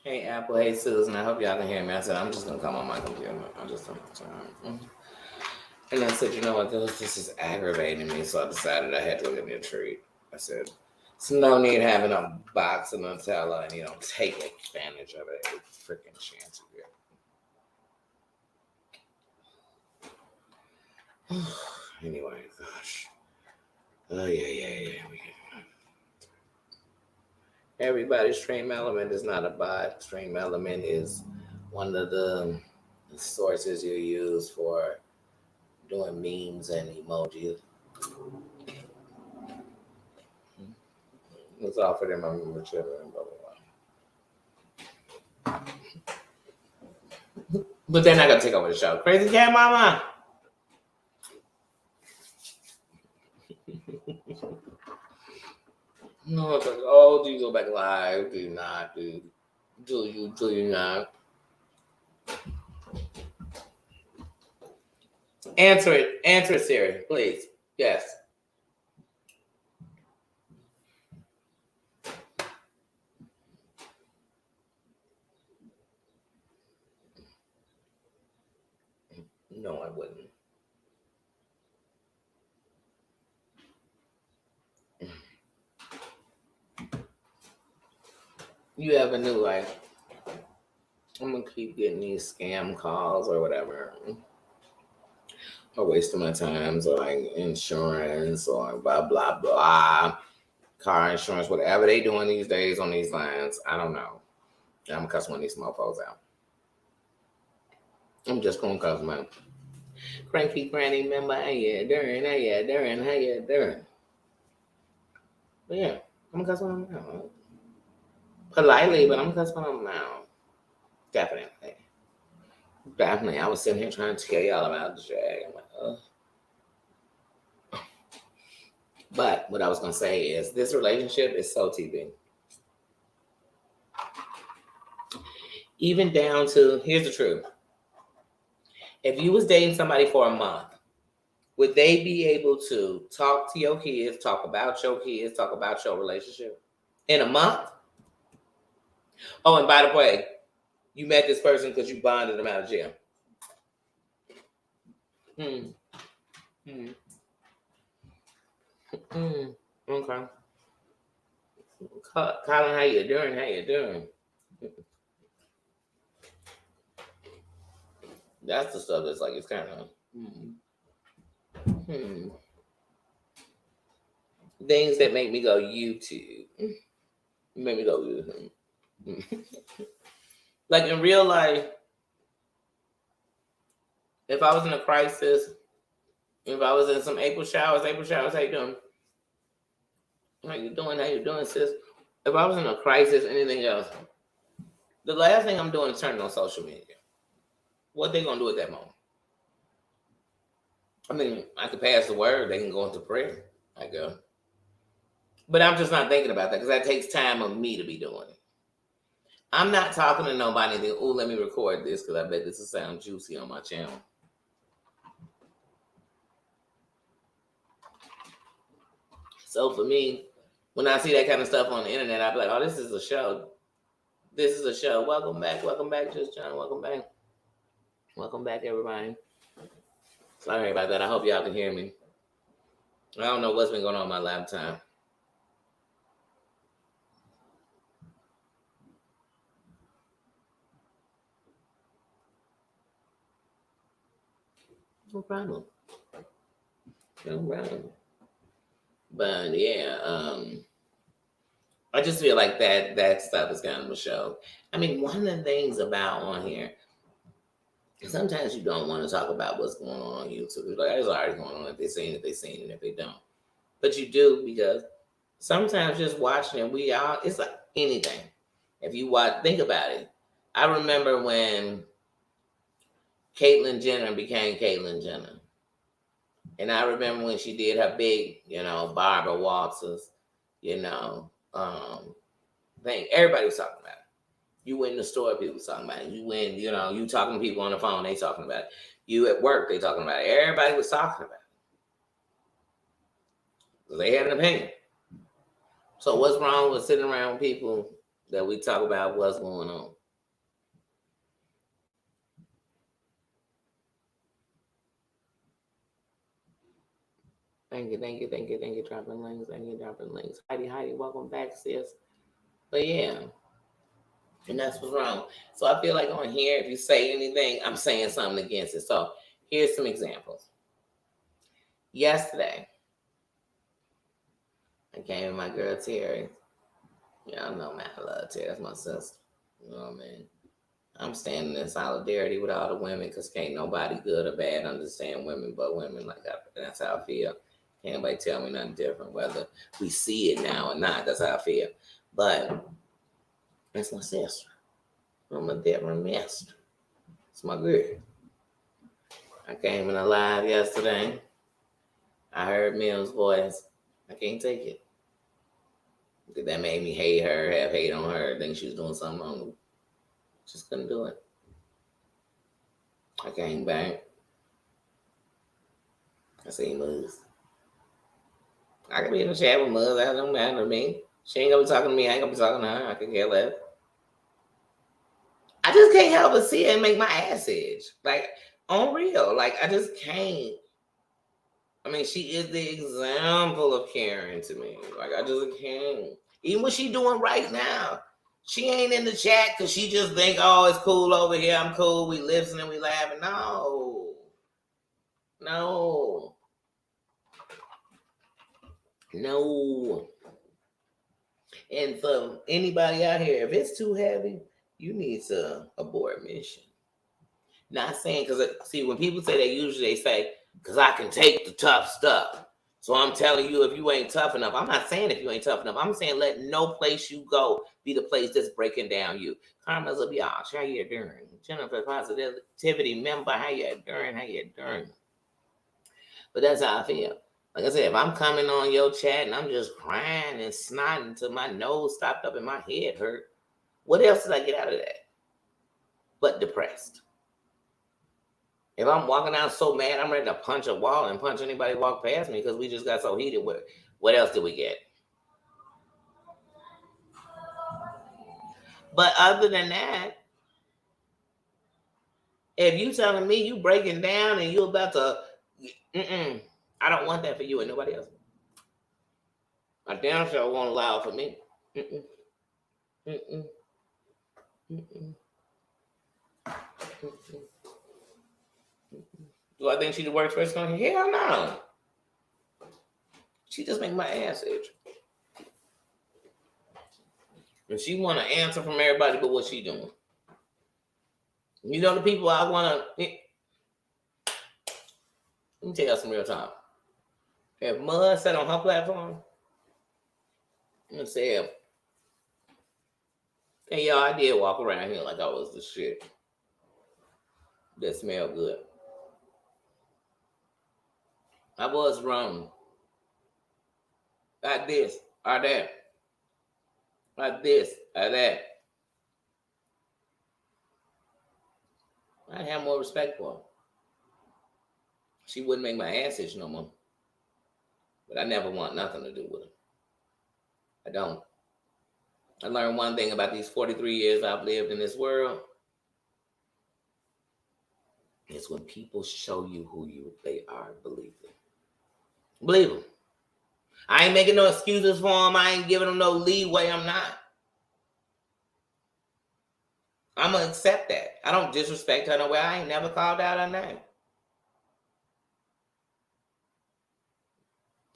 Hey Apple, hey Susan, I hope y'all can hear me. I said I'm just gonna come on my computer. I just don't have time. And I said, you know what, this is aggravating me, so I decided I had to give me a treat. I said, there's no need having a box of Nutella and take advantage of it. Every freaking chance you get. Anyway, gosh. Oh yeah. Everybody's Stream Element is not a bot. Stream Element is one of the sources you use for doing memes and emojis. It's offered in my membership and blah blah blah. But they're not gonna take over the show. Crazy Cat Mama. No, it's like, oh, do you go back live? Do you not? Do you not? Answer it, Siri, please. Yes. No, I wouldn't. You have a new life. I'm gonna keep getting these scam calls or whatever. Or wasting my time, so like insurance or blah blah blah, car insurance, whatever they doing these days on these lines. I don't know. I'm gonna cuss one of these mofos out. I'm just gonna cuss them out. Cranky granny member, hey yeah, during. But yeah, I'm gonna cuss one of them out. Politely, but I'm gonna cuss one of them out. Definitely. I was sitting here trying to tell y'all about the Jag. I'm like, ugh. But what I was gonna say is this relationship is so TV. Even down to, here's the truth. If you was dating somebody for a month, would they be able to talk to your kids, talk about your kids, talk about your relationship in a month? Oh, and by the way, you met this person because you bonded them out of jail. Okay. Colin, how you doing? That's the stuff that's like, it's kind of things that make me go YouTube. Make me go YouTube. Like in real life, if I was in a crisis, if I was in some April showers, how you doing? How you doing, sis? If I was in a crisis, anything else, the last thing I'm doing is turning on social media. What they gonna do at that moment? I mean, I could pass the word. They can go into prayer. I go. But I'm just not thinking about that because that takes time of me to be doing it. I'm not talking to nobody and think, oh, let me record this because I bet this will sound juicy on my channel. So for me, when I see that kind of stuff on the internet, I'll be like, oh, this is a show. Welcome back, Just John. Welcome back, everybody. Sorry about that. I hope y'all can hear me. I don't know what's been going on my laptop. No problem. But yeah, I just feel like that stuff is kind of a show. I mean, one of the things about on here, sometimes you don't want to talk about what's going on YouTube. It's like, it's already going on. If they're seeing it, if they don't. But you do, because sometimes just watching it, it's like anything. If you think about it. I remember when Caitlyn Jenner became Caitlyn Jenner. And I remember when she did her big, Barbara Walters, thing. Everybody was talking about it. You went in the store, people was talking about it. You went, you talking to people on the phone, they talking about it. You at work, they talking about it. Everybody was talking about it. They had an opinion. So what's wrong with sitting around with people that we talk about what's going on. Thank you, thank you, thank you, thank you, dropping links, thank you, dropping links. Heidi, welcome back, sis. But yeah, and that's what's wrong. So I feel like on here, if you say anything, I'm saying something against it. So here's some examples. Yesterday, I came with my girl Terry. Y'all know, man, I love Terry. That's my sister. You know what I mean? I'm standing in solidarity with all the women because can't nobody good or bad understand women but women. That's how I feel. Can't nobody tell me nothing different, whether we see it now or not. That's how I feel. But that's my sister. I'm a different master. It's my girl. I came in alive yesterday. I heard Mills' voice. I can't take it. That made me hate her, have hate on her, think she was doing something wrong. Just couldn't do it. I came back. I seen Muz. I could be in the chat with Muz. That don't matter to me. She ain't gonna be talking to me. I ain't gonna be talking to her. I could care less. I just can't help but see it and make my ass itch. Like, on real. Like, I just can't. I mean, she is the example of caring to me. Like, I just can't. Even what she doing right now. She ain't in the chat because she just think, oh, it's cool over here. I'm cool. We listening. We laughing. No. No. No. And for anybody out here, if it's too heavy, you need to abort mission. Not saying, because see, when people say that, usually they say, because I can take the tough stuff. So I'm telling you, if you ain't tough enough, I'm not saying if you ain't tough enough. I'm saying let no place you go be the place that's breaking down you. Karma's up, y'all. How you doing? Jennifer Positivity member, how you doing? How you doing? But that's how I feel. Like I said, if I'm coming on your chat and I'm just crying and snotting until my nose stopped up and my head hurt, what else did I get out of that? But depressed. If I'm walking out so mad, I'm ready to punch a wall and punch anybody walk past me because we just got so heated. What else did we get? But other than that, if you telling me you breaking down and you about to, I don't want that for you and nobody else. I damn sure won't allow it for me. Do I think she the worst person on here? Hell no. She just make my ass itch. And she want to answer from everybody but what she doing. You know the people I want to... Let me tell you some real talk. If Mud said on her platform, I'm going to say, hey, y'all, I did walk around here like I was the shit. That smelled good. I was wrong. Like this, or that. Like this, or that. I'd have more respect for her. She wouldn't make my ass itch no more. But I never want nothing to do with her. I don't. I learned one thing about these 43 years I've lived in this world. It's when people show you who they are, believe them. Believe them. I ain't making no excuses for them. I ain't giving them no leeway. I'm not. I'm going to accept that. I don't disrespect her no way. I ain't never called out her name.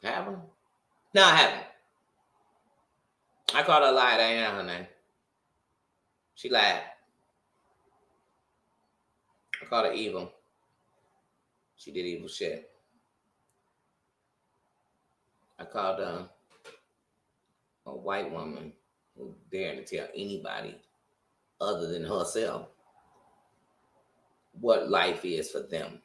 Haven't? No, I haven't. I called her a lie. That ain't not her name. She lied. I called her evil. She did evil shit. I called her a white woman who dared to tell anybody other than herself what life is for them.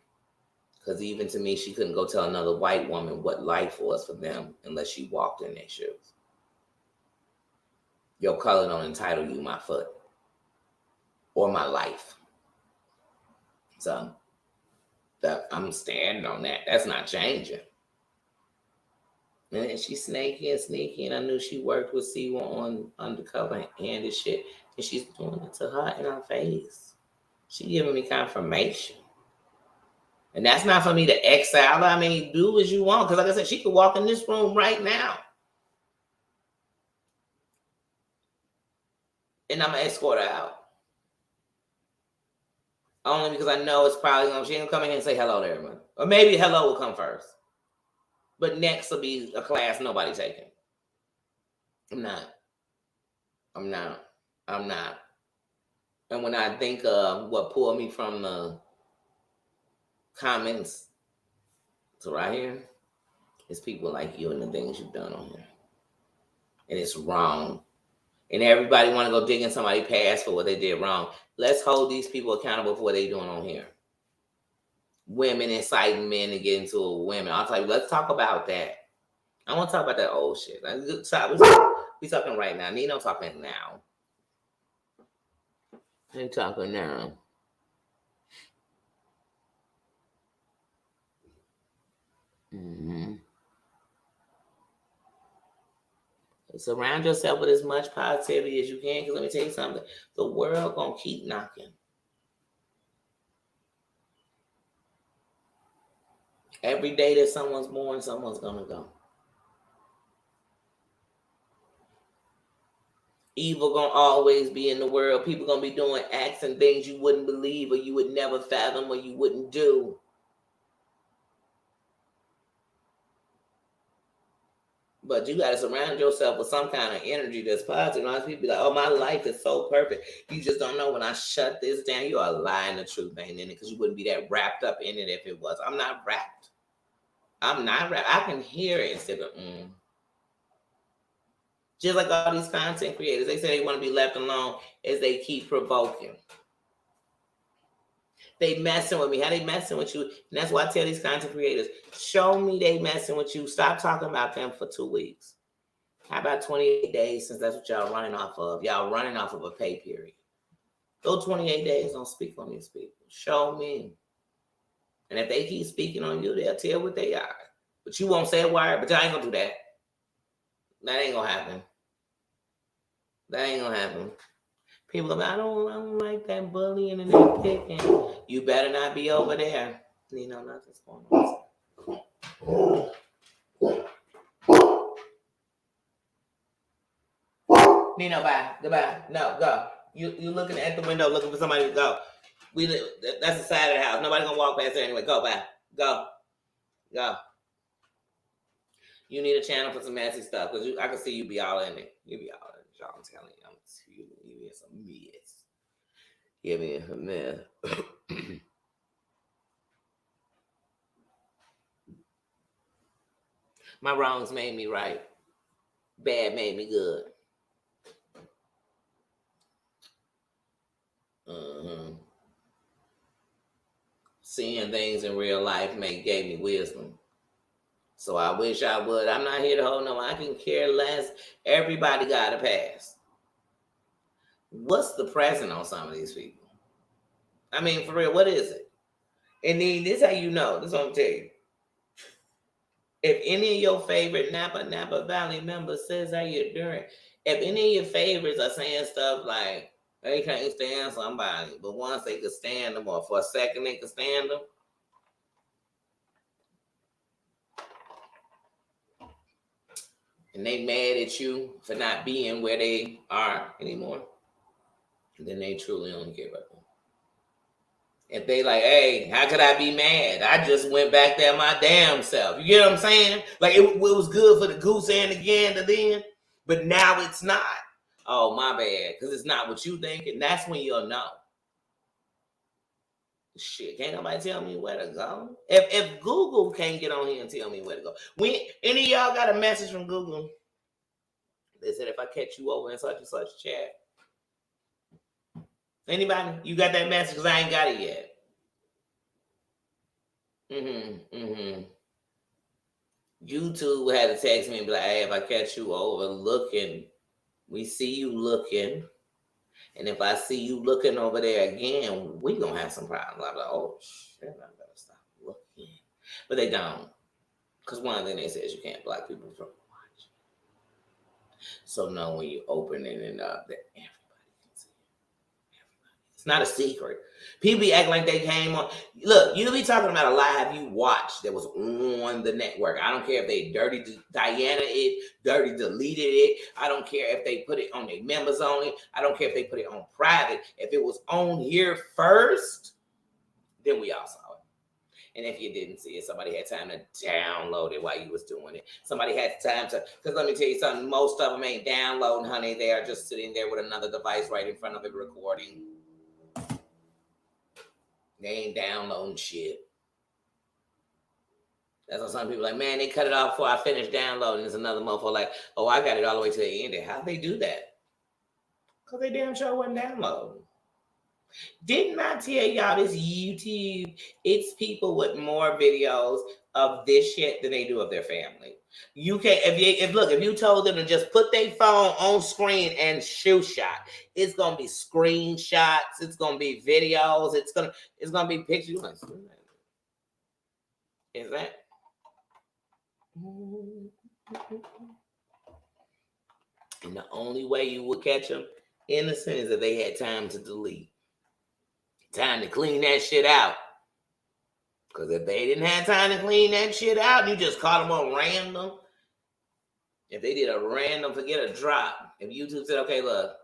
Because even to me, she couldn't go tell another white woman what life was for them unless she walked in their shoes. Your color don't entitle you my foot or my life. So I'm standing on that. That's not changing. And then she's snaky and sneaky, and I knew she worked with Siwa on undercover and this shit. And she's doing it to her in her face. She giving me confirmation. And that's not for me to exile. I mean, do as you want. Because like I said, she could walk in this room right now. And I'm going to escort her out. Only because I know it's probably going to, she ain't come in here and say hello to everyone. Or maybe hello will come first. But next will be a class nobody taking. I'm not. And when I think of what pulled me from the comments to right here, it's people like you and the things you've done on here. And it's wrong. And everybody want to go dig in somebody's past for what they did wrong. Let's hold these people accountable for what they're doing on here. Women inciting men to get into women. I'll tell you, let's talk about that. I want to talk about that old shit. We talking right now. Nino talking now. They talking now. Mm-hmm. Surround yourself with as much positivity as you can. Because let me tell you something. The world gonna keep knocking. Every day that someone's born, someone's gonna go. Evil gonna always be in the world. People gonna be doing acts and things you wouldn't believe or you would never fathom or you wouldn't do. But you gotta surround yourself with some kind of energy that's positive. A lot of people be like, oh, my life is so perfect. You just don't know when I shut this down, you are lying. The truth ain't in it because you wouldn't be that wrapped up in it if it was. I'm not wrapped. I can hear it instead of Just like all these content creators, they say they want to be left alone as they keep provoking. They messing with me. How they messing with you? And that's why I tell these content creators, show me they messing with you. Stop talking about them for 2 weeks. How about 28 days, since that's what y'all running off of? Y'all running off of a pay period. Go 28 days, don't speak on these people. Show me. And if they keep speaking on you, they'll tell what they are. But you won't say a word, but y'all ain't gonna do that. That ain't gonna happen. That ain't gonna happen. People are like, I don't like that bullying and that picking. You better not be over there. You know, nothing's going on. Nino, bye. Goodbye. No, go. You looking at the window looking for somebody to go. That's the side of the house. Nobody gonna walk past there anyway. Go, bye. Go. You need a channel for some messy stuff because I can see you be all in it. You be all in it. Y'all, I'm telling you, you in some mess. Give me a mess. My wrongs made me right. Bad made me good. Seeing things in real life gave me wisdom. So I wish I would. I'm not here to hold no. I can care less. Everybody got a past. What's the present on some of these people? I mean, for real, what is it? And then this how you know. This is what I'm telling you. If any of your favorite Napa Valley members says how you're doing, if any of your favorites are saying stuff like they can't stand somebody, but once they could stand them, or for a second they could stand them, and they mad at you for not being where they are anymore, then they truly only care about them. If they like, hey, how could I be mad? I just went back there my damn self. You get what I'm saying? Like it was good for the goose and the gander then, but now it's not. Oh, my bad, because it's not what you think, and that's when you'll know. Shit, can't nobody tell me where to go. If Google can't get on here and tell me where to go, when any of y'all got a message from Google, they said if I catch you over in such and such chat. Anybody? You got that message? Because I ain't got it yet. YouTube had to text me and be like, hey, if I catch you over looking, we see you looking. And if I see you looking over there again, we going to have some problems. I'm like, oh, shit, I better stop looking. But they don't. Because one thing they say is you can't block people from watching. So know when you open it up that everybody can see it. It's not a secret. People be acting like they came on. Look, you be talking about a live you watched that was on the network. I don't care if they dirty Diana it, dirty deleted it. I don't care if they put it on their members only. I don't care if they put it on private. If it was on here first, then we all saw it. And if you didn't see it, somebody had time to download it while you was doing it. Somebody had time to, because let me tell you something, most of them ain't downloading, honey. They are just sitting there with another device right in front of it recording. They ain't downloading shit. That's why some people are like, man, they cut it off before I finished downloading. There's another motherfucker like, oh, I got it all the way to the end. How'd they do that? Because they damn sure wasn't downloading. Didn't I tell y'all this YouTube? It's people with more videos of this shit than they do of their family. You can't if you told them to just put their phone on screen and shoot shot, it's gonna be screenshots, it's gonna be videos, it's gonna be pictures. Is that? And the only way you would catch them innocent is if they had time to delete. Time to clean that shit out. Because if they didn't have time to clean that shit out, you just caught them on random. If they did a random forget a drop, if YouTube said, okay, look,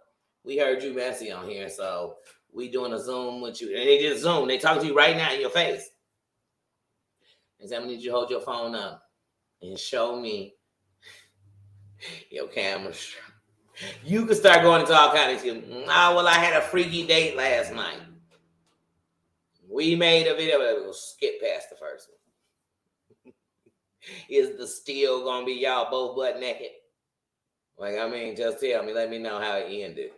we heard you messy on here, so we doing a Zoom with you. And they just Zoom. They talk to you right now in your face. And say, I need you to hold your phone up and show me your camera. You can start going into all kinds of shit. Oh, well, I had a freaky date last night. We made a video, but we'll skip past the first one. Is the still gonna be y'all both butt naked? Like, I mean, just tell me, let me know how it ended.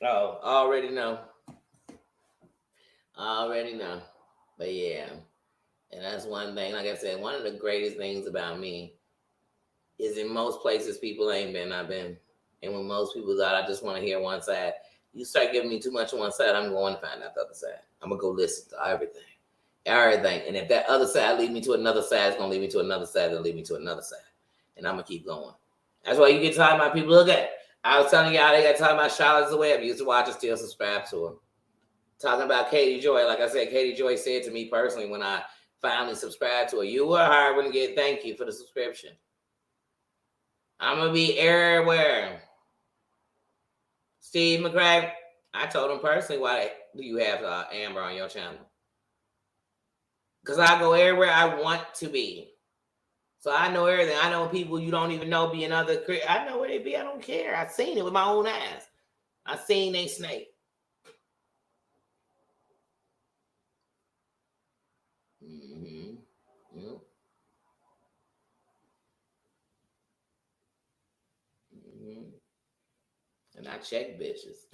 Oh, already know. But yeah, and that's one thing. Like I said, one of the greatest things about me is in most places people ain't been, I've been. And when most people's out, I just want to hear one side. You start giving me too much on one side, I'm going to find out the other side. I'm going to go listen to everything. And if that other side lead me to another side, it's going to lead me to another side, and lead me to another side. And I'm going to keep going. That's why you get talking about people. Look at, I was telling y'all, they got talking about Charlotte's the Web. You used to watch it, still subscribe to her. Talking about Katie Joy. Like I said, Katie Joy said to me personally when I finally subscribed to her, you were hard when to get thank you for the subscription. I'm going to be everywhere. Steve McCracken, I told him personally, why do you have Amber on your channel? Because I go everywhere I want to be. So I know everything. I know people you don't even know be in other. I know where they be. I don't care. I seen it with my own eyes. I seen they snake. Mm-hmm. Yep. Mm-hmm. And I check bitches.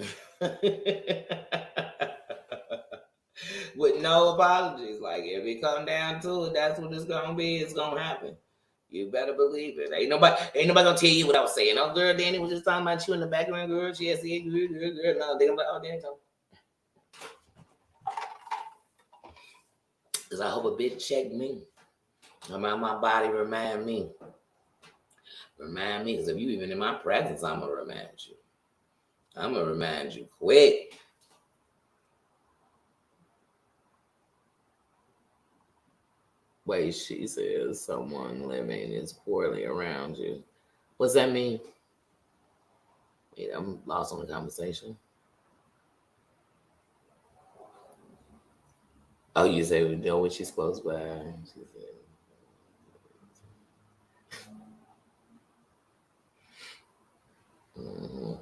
With no apologies. Like, if it come down to it, that's what it's gonna be. It's gonna happen. You better believe it. Ain't nobody gonna tell you what I was saying. Oh, girl, Danny was just talking about you in the background, girl. She has to get girl. No, they gonna be like, oh, Danny, because I hope a bitch check me. About my body, remind me. Remind me, because if you even in my presence, I'm gonna remind you. I'm gonna remind you quick. Wait, she says someone living is poorly around you. What's that mean? Wait, I'm lost on the conversation. Oh, you say we know what she's supposed by. She said. Mm-hmm.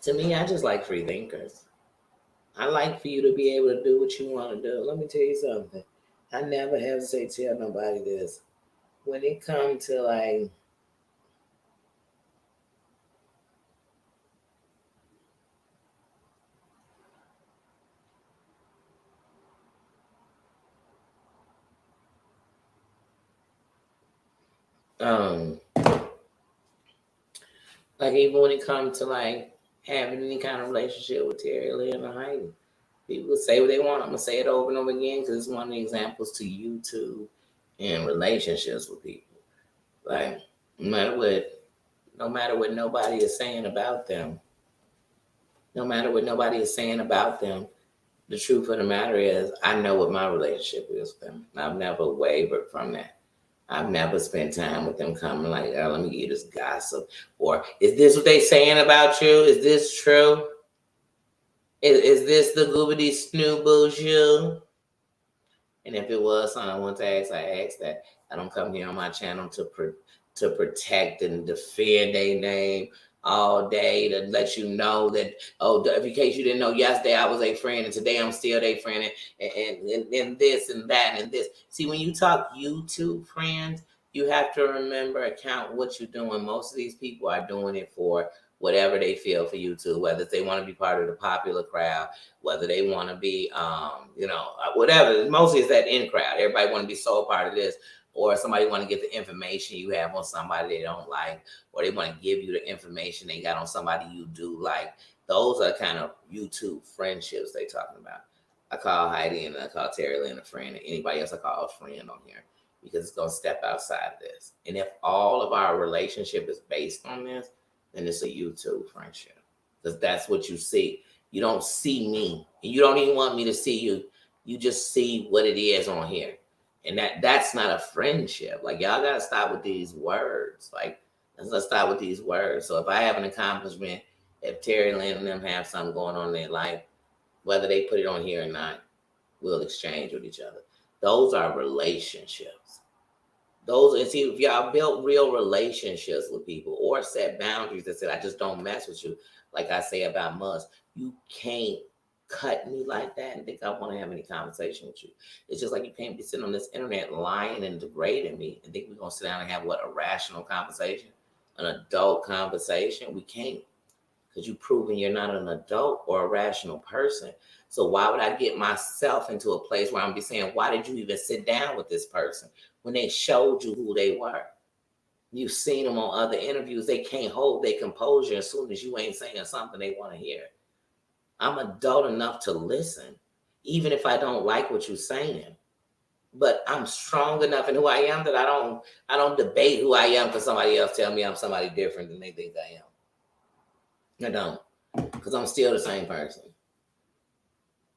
To me, I just like free thinkers. I like for you to be able to do what you want to do. Let me tell you something. I never hesitate to tell nobody this. When it comes to like like even when it comes to like having any kind of relationship with Terry Lynn or Heidi, People say what they want. I'm gonna say it over and over again because it's one of the examples to YouTube and relationships with people. Like no matter what nobody is saying about them, no matter what nobody is saying about them, the truth of the matter is, I know what my relationship is with them. I've never wavered from that. I've never spent time with them coming like, oh, let me get this gossip. Or is this what they saying about you? Is this true? Is this the goobity snoo bullshit? And if it was something I want to ask, I asked that. I don't come here on my channel to protect and defend their name all day, to let you know that, oh, in case you didn't know, yesterday I was a friend and today I'm still a friend, and this and that and this. See, when you talk YouTube friends, you have to remember, account what you're doing. Most of these people are doing it for whatever they feel for YouTube, whether they want to be part of the popular crowd, whether they want to be, whatever. Mostly it's that in crowd. Everybody want to be so a part of this, or somebody want to get the information you have on somebody they don't like, or they want to give you the information they got on somebody you do like. Those are kind of YouTube friendships they talking about. I call Heidi and I call Terry Lynn a friend, and anybody else I call a friend on here because it's going to step outside of this. And if all of our relationship is based on this, then it's a YouTube friendship because that's what you see. You don't see me, and you don't even want me to see you. You just see what it is on here, and that's not a friendship. Like, y'all gotta stop with these words. Like, let's stop with these words. So if I have an accomplishment, if Terry Lynn and them have something going on in their life, whether they put it on here or not, we'll exchange with each other. Those are relationships. And see, if y'all built real relationships with people or set boundaries that said, I just don't mess with you, like I say about Musk, you can't cut me like that and think I want to have any conversation with you. It's just like you can't be sitting on this internet lying and degrading me and think we're going to sit down and have a rational conversation, an adult conversation. We can't, because you've proven you're not an adult or a rational person. So why would I get myself into a place where I'm be saying, why did you even sit down with this person when they showed you who they were? You've seen them on other interviews. They can't hold their composure as soon as you ain't saying something they want to hear. I'm adult enough to listen, even if I don't like what you're saying. But I'm strong enough in who I am that I don't debate who I am because somebody else tell me I'm somebody different than they think I am. I don't, because I'm still the same person.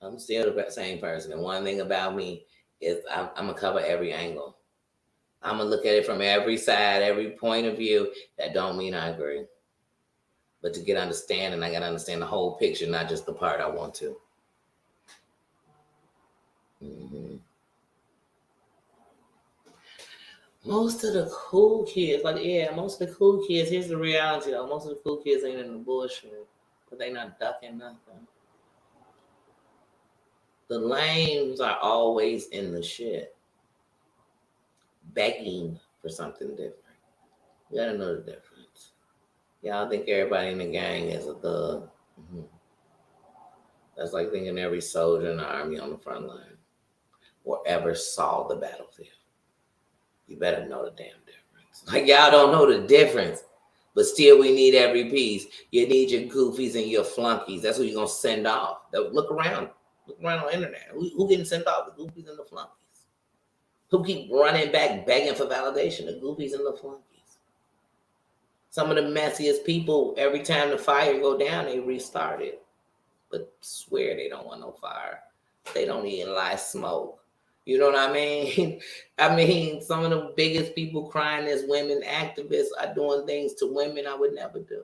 I'm still the same person. And one thing about me is I'm going to cover every angle. I'm going to look at it from every side, every point of view. That don't mean I agree. But to get understanding, I got to understand the whole picture, not just the part I want to. Mm-hmm. Most of the cool kids, most of the cool kids, here's the reality though. Most of the cool kids ain't in the bullshit, but they not ducking nothing. The lames are always in the shit, begging for something different. You gotta know the difference. Y'all think everybody in the gang is a thug. Mm-hmm. That's like thinking every soldier in the army on the front line or ever saw the battlefield. You better know the damn difference. Like, y'all don't know the difference, but still we need every piece. You need your goofies and your flunkies. That's who you're gonna send off. Look around on the internet. Who getting sent off? The goofies and the flunkies. Who keep running back begging for validation? The goofies and the flunkies. Some of the messiest people, every time the fire go down, they restart it. But swear they don't want no fire. They don't even like smoke. You know what I mean? I mean, some of the biggest people crying as women activists are doing things to women I would never do.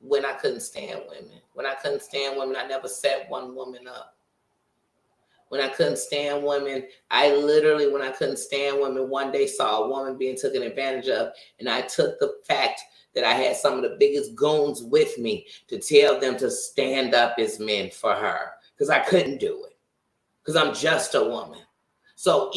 When I couldn't stand women. When I couldn't stand women, I never set one woman up. When I couldn't stand women, when I couldn't stand women, one day saw a woman being taken advantage of, and I took the fact that I had some of the biggest goons with me to tell them to stand up as men for her, because I couldn't do it, because I'm just a woman. So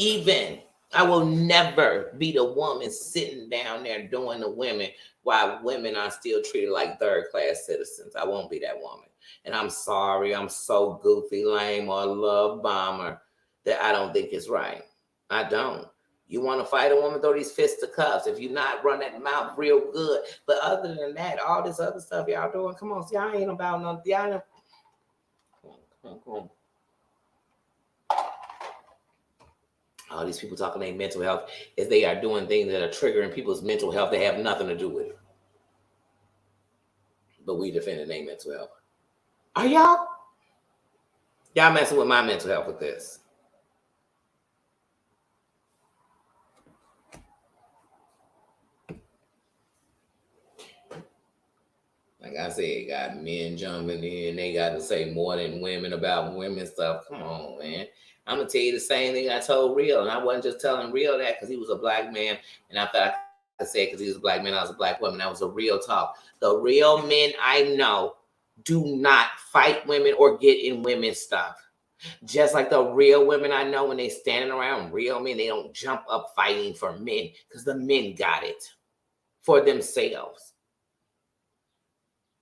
I will never be the woman sitting down there doing the women while women are still treated like third-class citizens. I won't be that woman. And I'm sorry, I'm so goofy, lame, or love bomber that I don't think it's right. I don't. You want to fight a woman, throw these fists to cuffs. If you not run that mouth real good. But other than that, all this other stuff y'all doing, come on, y'all ain't about no, y'all Okay. All these people talking their mental health is they are doing things that are triggering people's mental health. They have nothing to do with it. But we defending their mental health. Are y'all? Y'all messing with my mental health with this. Like I said, got men jumping in. They got to say more than women about women stuff. Come on, man. I'm going to tell you the same thing I told Real. And I wasn't just telling Real that because he was a black man. And I thought I could say it because he was a black man. I was a black woman. That was a real talk. The real men I know do not fight women or get in women's stuff. Just like the real women I know, when they standing around real men, they don't jump up fighting for men because the men got it for themselves.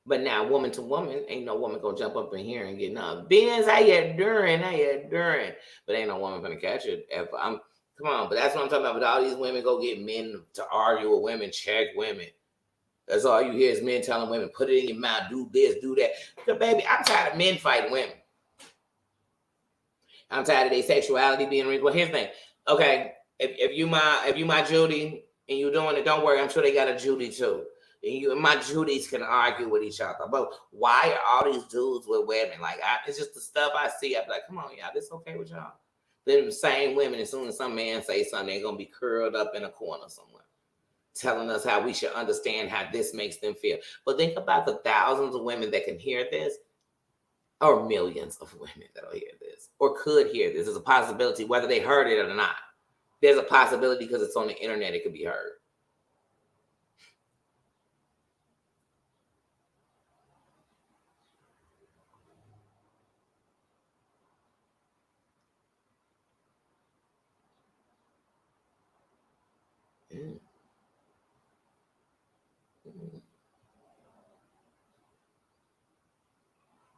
But now, woman to woman, ain't no woman gonna jump up in here and get nothing. Benz, how you doing? How you doing? But ain't no woman gonna catch it. Come on, but that's what I'm talking about. But all these women go get men to argue with women, check women. That's all you hear is men telling women, put it in your mouth, do this, do that. But baby, I'm tired of men fighting women. I'm tired of their sexuality being real. Well, here's the thing. Okay, if you my Judy and you doing it, don't worry. I'm sure they got a Judy too. And you and my Judys can argue with each other. But why are all these dudes with women? Like, it's just the stuff I see. I'm like, come on, y'all, this okay with y'all? They're the same women. As soon as some man say something, they're gonna be curled up in a corner somewhere, telling us how we should understand how this makes them feel. But think about the thousands of women that can hear this, or millions of women that'll hear this, or could hear this. There's a possibility, whether they heard it or not. There's a possibility because it's on the internet, it could be heard.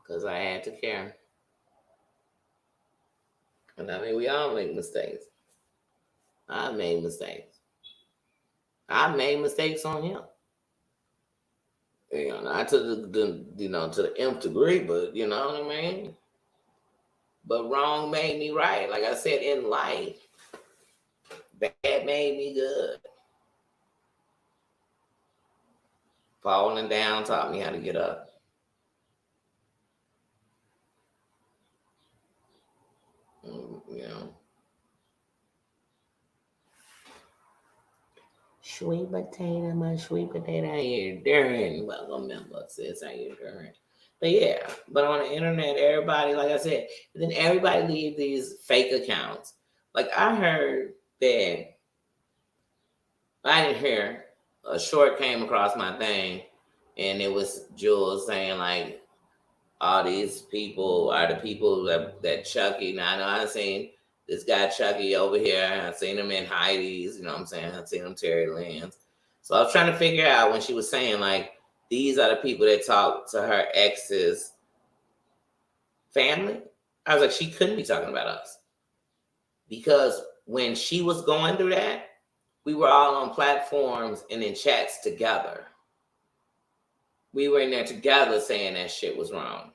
Because I had to care. And I mean, we all make mistakes. I made mistakes. I made mistakes on him. You know, not to to the nth degree, but you know what I mean? But wrong made me right. Like I said, in life, bad made me good. Falling down taught me how to get up. You know. Sweet potato, my sweet potato, how you doing? Welcome, member, sis, how you doing? But yeah, but on the internet, everybody, like I said, then everybody leave these fake accounts. Like I heard that, I didn't hear, a short came across my thing, and it was Jules saying like, all these people are the people that Chucky. Now I know I've seen this guy Chucky over here. I've seen him in Heidi's, you know what I'm saying? I've seen him Terry Lynn's. So I was trying to figure out when she was saying like, these are the people that talk to her ex's family. I was like, she couldn't be talking about us. Because when she was going through that, we were all on platforms and in chats together. We were in there together saying that shit was wrong.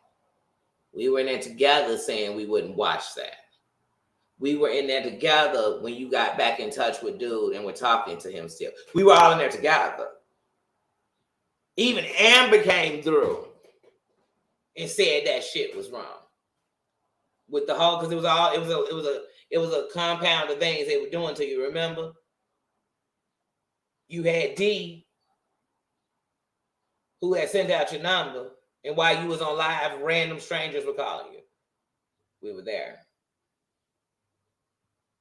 We were in there together saying we wouldn't watch that. We were in there together when you got back in touch with dude and were talking to him still. We were all in there together. Even Amber came through and said that shit was wrong. With the whole, because it was a compound of things they were doing to you, remember? You had D, who had sent out your number, and while you was on live, random strangers were calling you. We were there.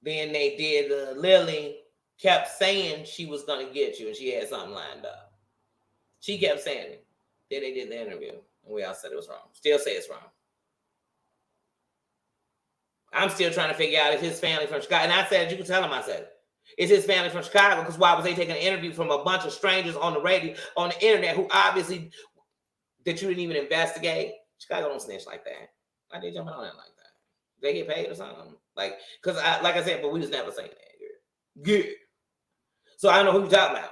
Then they did, Lily kept saying she was going to get you, and she had something lined up. She kept saying it. Then they did the interview, and we all said it was wrong. Still say it's wrong. I'm still trying to figure out if his family from Chicago, and I said, you can tell him I said it. It's his family from Chicago, because why was they taking an interview from a bunch of strangers on the radio, on the internet, who obviously, that you didn't even investigate? Chicago don't snitch like that. Why they jumping on that like that? They get paid or something? Like, because like I said, but we was never saying that. Yeah. So I don't know who you're talking about.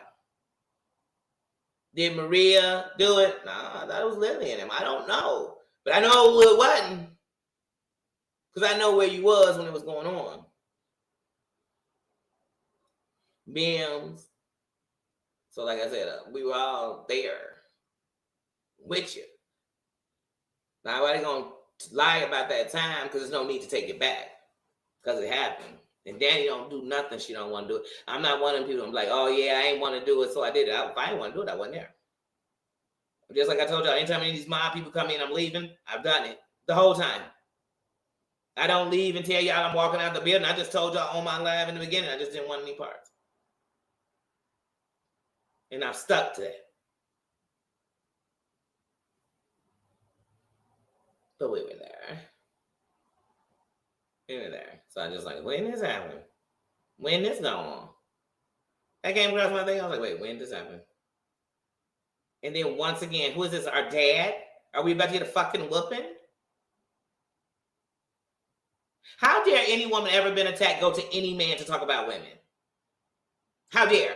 Did Maria do it? Nah, I thought it was Lily and him. I don't know. But I know it wasn't. Because I know where you was when it was going on. Bims. So like I said, we were all there with you. Now, nobody going to lie about that time because there's no need to take it back because it happened. And Danny don't do nothing she don't want to do it. I'm not one of them people I'm like, oh, yeah, I ain't want to do it, so I did it. If I didn't want to do it, I wasn't there. Just like I told y'all, anytime any of these mob people come in, I'm leaving, I've done it the whole time. I don't leave and tell y'all I'm walking out the building. I just told y'all on my live in the beginning, I just didn't want any parts. And I've stuck to that. But we were there. We were there. So I just like, when this happened? When this going on? That came across my thing. I was like, wait, when this happened? And then once again, who is this? Our dad? Are we about to get a fucking whooping? How dare any woman ever been attacked go to any man to talk about women? How dare?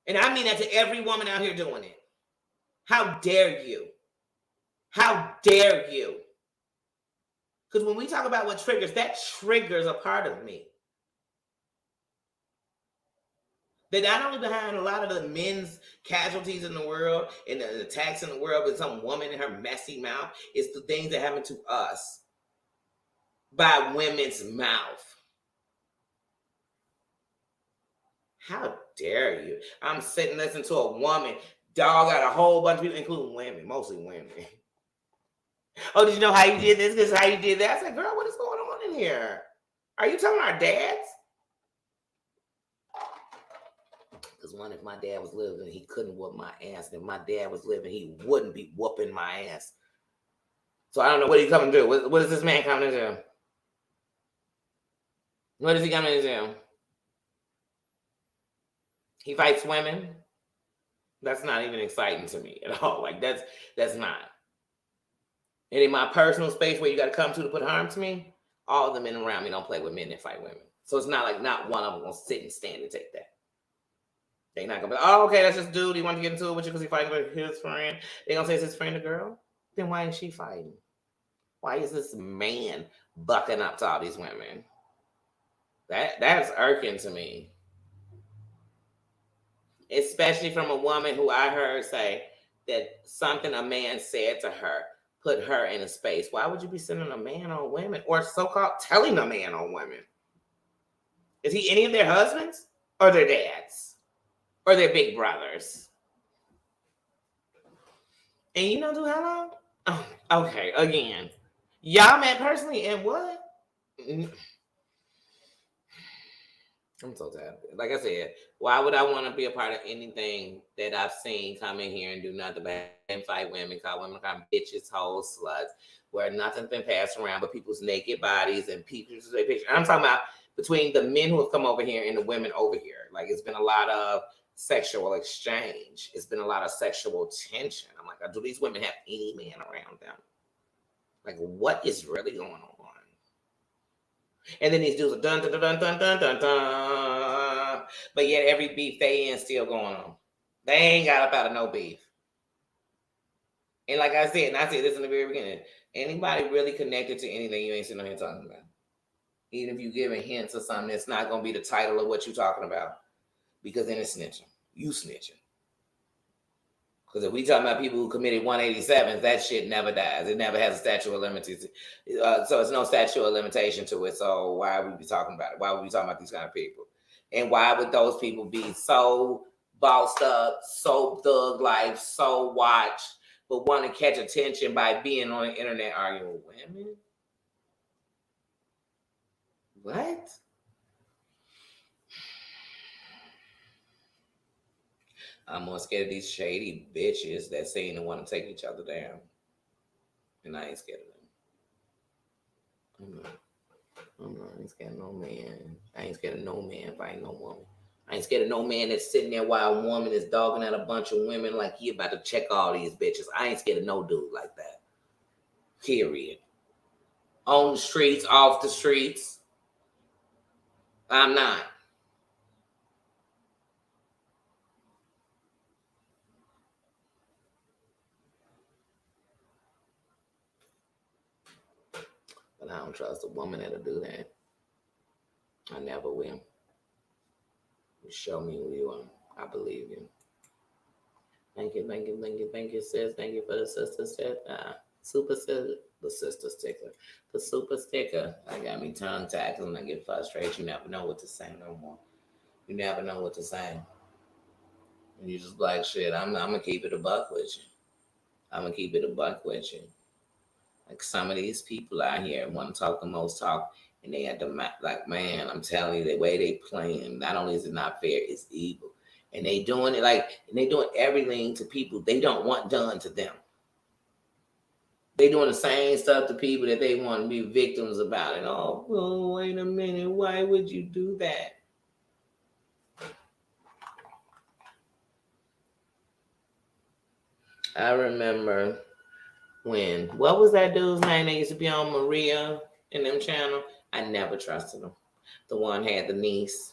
And I mean that to every woman out here doing it. How dare you? How dare you? Because when we talk about what triggers, that triggers a part of me. That not only behind a lot of the men's casualties in the world and the attacks in the world with some woman in her messy mouth, it's the things that happen to us by women's mouth. How dare you? I'm sitting listening to a woman dog out a whole bunch of people, including women, mostly women. Oh, did you know how you did this? This is how you did that? I said, girl, what is going on in here? Are you telling our dads? Because one, if my dad was living, he couldn't whoop my ass. And if my dad was living, he wouldn't be whooping my ass. So I don't know what he's coming to do. What is this man coming to do? What is he coming to do? He fights women? That's not even exciting to me at all. Like, that's not. And in my personal space where you got to come to put harm to me, all the men around me don't play with men that fight women. So it's not like not one of them going to sit and stand and take that. They're not going to be like, oh, okay, that's just dude. He want to get into it with you because he's fighting with his friend. They're going to say it's his friend a girl? Then why is she fighting? Why is this man bucking up to all these women? That's irking to me. Especially from a woman who I heard say that something a man said to her put her in a space. Why would you be sending a man on women or so-called telling a man on women? Is he any of their husbands or their dads or their big brothers? And you know, do how long? Oh, okay, again. Y'all met personally and what? I'm so tired. Like I said, why would I want to be a part of anything that I've seen come in here and do nothing but fight women, call women bitches, hoes, sluts, where nothing's been passed around but people's naked bodies and pictures of their pictures. I'm talking about between the men who have come over here and the women over here. Like, it's been a lot of sexual exchange. It's been a lot of sexual tension. I'm like, do these women have any man around them? Like, what is really going on? And then these dudes are dun dun dun dun dun dun dun. But yet every beef they in still going on. They ain't got up out of no beef. And like I said, and I said this in the very beginning, anybody really connected to anything you ain't sitting here talking about. Even if you giving hints or something, it's not gonna be the title of what you're talking about. Because then it's snitching. You snitching. Because if we talking about people who committed 187s, that shit never dies. It never has a statute of limitations. So it's no statute of limitation to it. So why would we be talking about it? Why would we be talking about these kind of people? And why would those people be so bossed up, so thug life, so watched, but want to catch attention by being on the internet arguing with women? What? I'm more scared of these shady bitches that seem to want to take each other down. And I ain't scared of them. I ain't scared of no man. I ain't scared of no man fighting no woman. I ain't scared of no man that's sitting there while a woman is dogging at a bunch of women like he about to check all these bitches. I ain't scared of no dude like that. Period. On the streets, off the streets. I'm not. But I don't trust a woman that'll do that. I never will. You show me who you are. I believe you. Thank you, thank you, thank you, thank you, sis. Thank you for the sister sticker. Super sister, the sister sticker. The super sticker. I got me tongue tied because when I get frustrated, you never know what to say no more. You never know what to say. And you just like, shit, I'm going to keep it a buck with you. I'm going to keep it a buck with you. Like some of these people out here want to talk the most talk, and they had to, like, man, I'm telling you, the way they playing, not only is it not fair, it's evil. And they doing it and they doing everything to people they don't want done to them. They doing the same stuff to people that they want to be victims about. And oh, wait a minute, why would you do that? I remember what was that dude's name that used to be on Maria in them channel? I never trusted him. The one had the niece.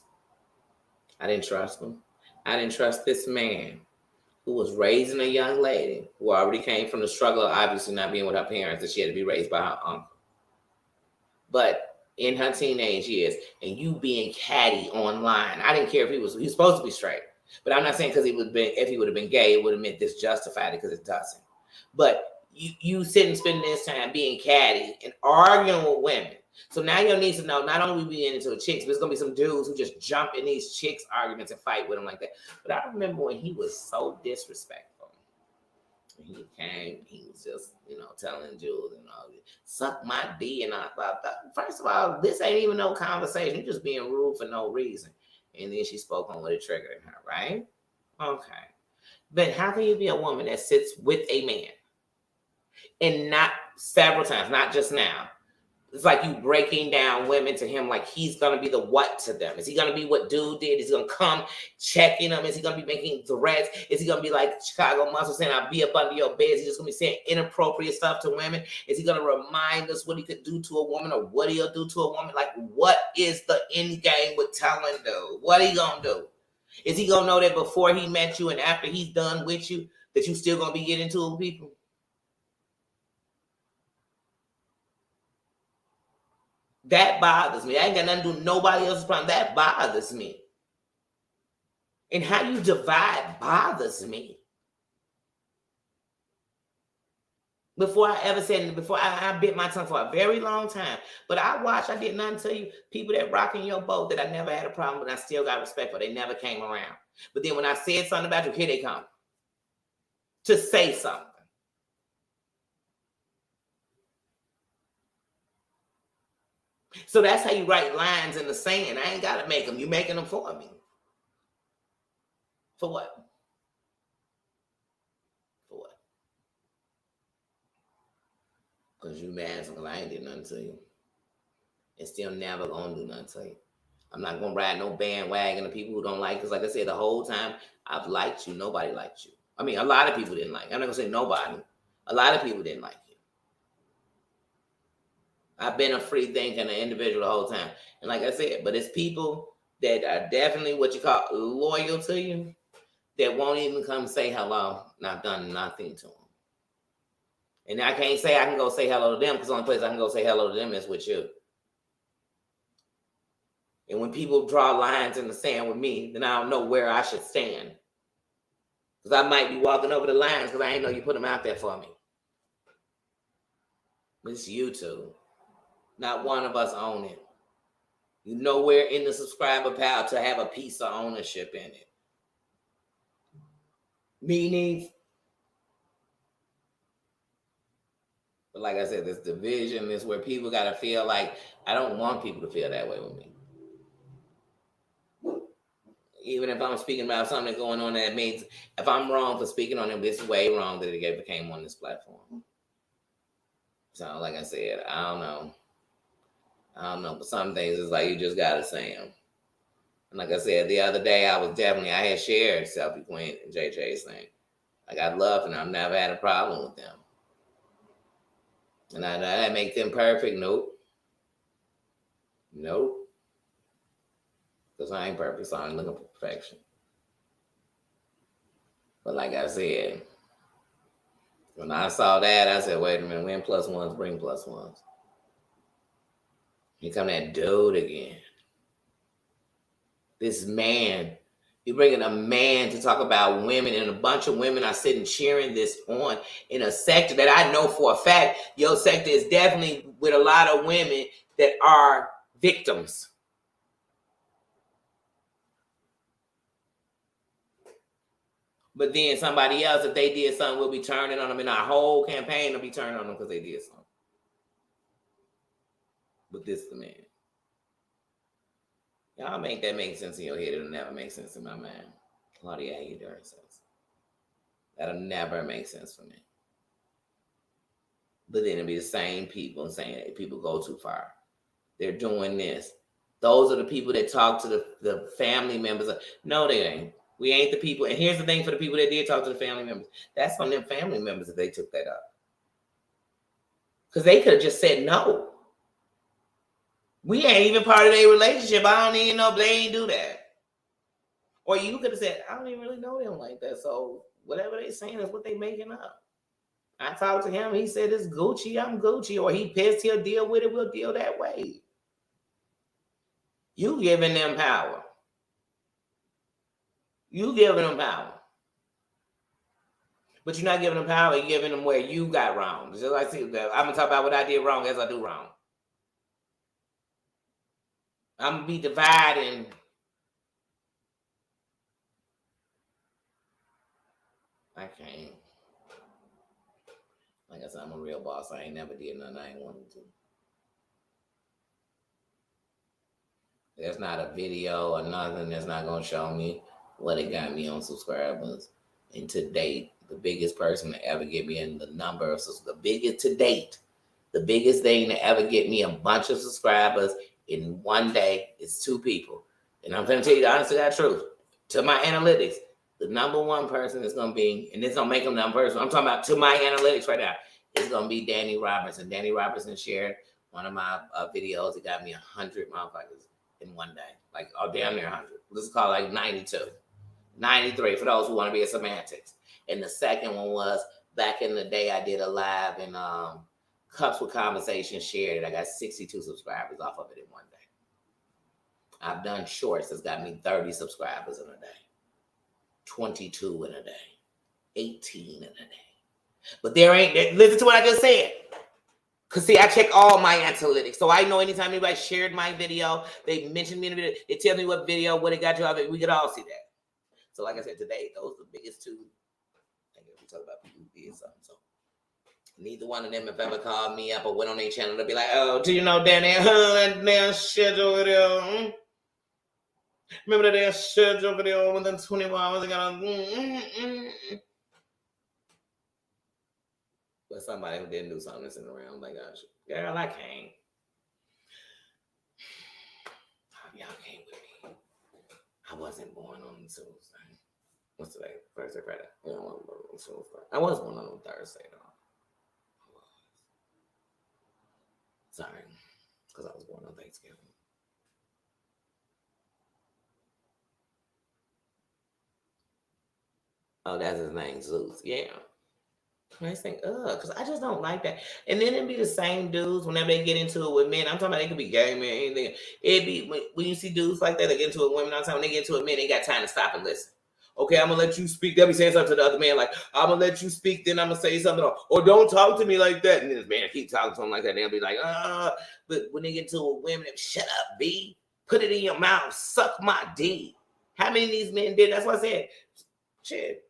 I didn't trust him. I didn't trust this man who was raising a young lady who already came from the struggle of obviously not being with her parents, that she had to be raised by her uncle. But in her teenage years, and you being catty online, I didn't care if he was supposed to be straight. But I'm not saying because if he would have been gay, it would have meant this justified it, because it doesn't. But you sit and spend this time being catty and arguing with women. So now your niece to know not only we being into the chicks, but it's gonna be some dudes who just jump in these chicks' arguments and fight with them like that. But I remember when he was so disrespectful. He came, he was just, telling Jules, suck my D, and I thought, first of all, this ain't even no conversation. You're just being rude for no reason. And then she spoke on what it triggered her, right? Okay. But how can you be a woman that sits with a man and not several times, not just now? It's like you breaking down women to him like he's going to be the what to them. Is he going to be what dude did? Is he going to come checking them? Is he going to be making threats? Is he going to be like Chicago Muscle saying, I'll be up under your bed? Is he just going to be saying inappropriate stuff to women? Is he going to remind us what he could do to a woman or what he'll do to a woman? Like, what is the end game with telling dude? What are he going to do? Is he going to know that before he met you and after he's done with you, that you still going to be getting to with people? That bothers me. I ain't got nothing to do with nobody else's problem. That bothers me. And how you divide bothers me. Before I bit my tongue for a very long time. But I did nothing to you. People that rocking your boat that I never had a problem with, I still got respect for. They never came around. But then when I said something about you, here they come. To say something. So that's how you write lines in the sand. I ain't got to make them. You're making them for me. For what? For what? Because you mad because I ain't did nothing to you. And still never going to do nothing to you. I'm not going to ride no bandwagon of people who don't like, because like I said, the whole time I've liked you, nobody liked you. I mean, a lot of people didn't like you. I'm not going to say nobody. A lot of people didn't like you. I've been a free thinker and an individual the whole time. And like I said, but it's people that are definitely what you call loyal to you that won't even come say hello, not done nothing to them. And I can't say I can go say hello to them, because the only place I can go say hello to them is with you. And when people draw lines in the sand with me, then I don't know where I should stand. Because I might be walking over the lines because I ain't know you put them out there for me. But it's you two. Not one of us own it. You nowhere in the subscriber pile to have a piece of ownership in it. Me needs. But like I said, this division is where people got to feel like, I don't want people to feel that way with me. Even if I'm speaking about something going on that means, if I'm wrong for speaking on it, it's way wrong that it became on this platform. So like I said, I don't know. But some things it's like you just got to say them. And like I said, the other day, I had shared Selfie Queen and JJ's thing. Like, I love them. I've never had a problem with them. And I make them perfect? Nope. Because I ain't perfect, so I'm looking for perfection. But like I said, when I saw that, I said, wait a minute, when plus ones bring plus ones. Here come that dude again. This man. You're bringing a man to talk about women, and a bunch of women are sitting cheering this on in a sector that I know for a fact your sector is definitely with a lot of women that are victims. But then somebody else, if they did something, will be turning on them, and our whole campaign will be turning on them because they did something. But this is the man. Y'all make that make sense in your head. It'll never make sense in my mind. Claudia, how you doing, sis? That'll never make sense for me. But then it'll be the same people saying that people go too far. They're doing this. Those are the people that talk to the family members. No, they ain't. We ain't the people. And here's the thing for the people that did talk to the family members. That's on them family members if they took that up. Because they could have just said no. We ain't even part of their relationship. I don't even know if they ain't do that. Or you could have said, I don't even really know them like that. So whatever they saying is what they making up. I talked to him. He said it's Gucci. I'm Gucci. Or he pissed. He'll deal with it. We'll deal that way. You giving them power. You giving them power. But you're not giving them power. You're giving them where you got wrong. Just like I'm going to talk about what I did wrong as I do wrong. I'm going to be dividing. I can't. Like I said, I'm a real boss. I ain't never did nothing I ain't wanted to. There's not a video or nothing that's not going to show me what it got me on subscribers. And to date, the biggest person to ever get me in the number of the biggest to date, the biggest thing to ever get me a bunch of subscribers in one day is 2 people. And I'm going to tell you the honest to God truth. To my analytics, the number one person is going to be, and this don't make them number person. I'm talking about to my analytics right now. It's going to be Danny Robertson. Danny Robertson shared one of my videos. It got me 100 motherfuckers in one day. Like, oh, damn near 100. Let's call it like 92. 93 for those who want to be a semantics. And the second one was back in the day I did a live and Cups with Conversation shared it. I got 62 subscribers off of it in one day. I've done shorts that's got me 30 subscribers in a day. 22 in a day. 18 in a day. But there ain't, listen to what I just said. Because, see, I check all my analytics. So I know anytime anybody shared my video, they mentioned me in the video, it tells me what video, what it got you off it. We could all see that. So like I said, today, those are the biggest 2. I guess we talk about people who did something. So neither one of them have ever called me up or went on their channel to be like, oh, do you know Danny? That damn schedule video. Remember that damn schedule video within 24 hours ago? But somebody who didn't do something that's in the round, like, gosh, girl, I can't. Y'all came with me. I wasn't born on Tuesday. What's today? Thursday, Friday. Yeah, I wasn't born on Tuesday. I was born on Thursday, though. I was. Sorry, because I was born on Thanksgiving. Oh, that's his name, Zeus. Yeah. I just think, because I just don't like that. And then it'd be the same dudes whenever they get into it with men. I'm talking about they could be gay men, anything. It'd be when you see dudes like that, they get into it with women all the time. When they get into it with men, they got time to stop and listen. Okay, I'm gonna let you speak. They'll be saying something to the other man, like, I'm gonna let you speak, then I'm gonna say something, or don't talk to me like that. And then this man keep talking to him like that, and they'll be like, But when they get into it with women, shut up, B. Put it in your mouth, suck my D. How many of these men did? That's what I said. Shit.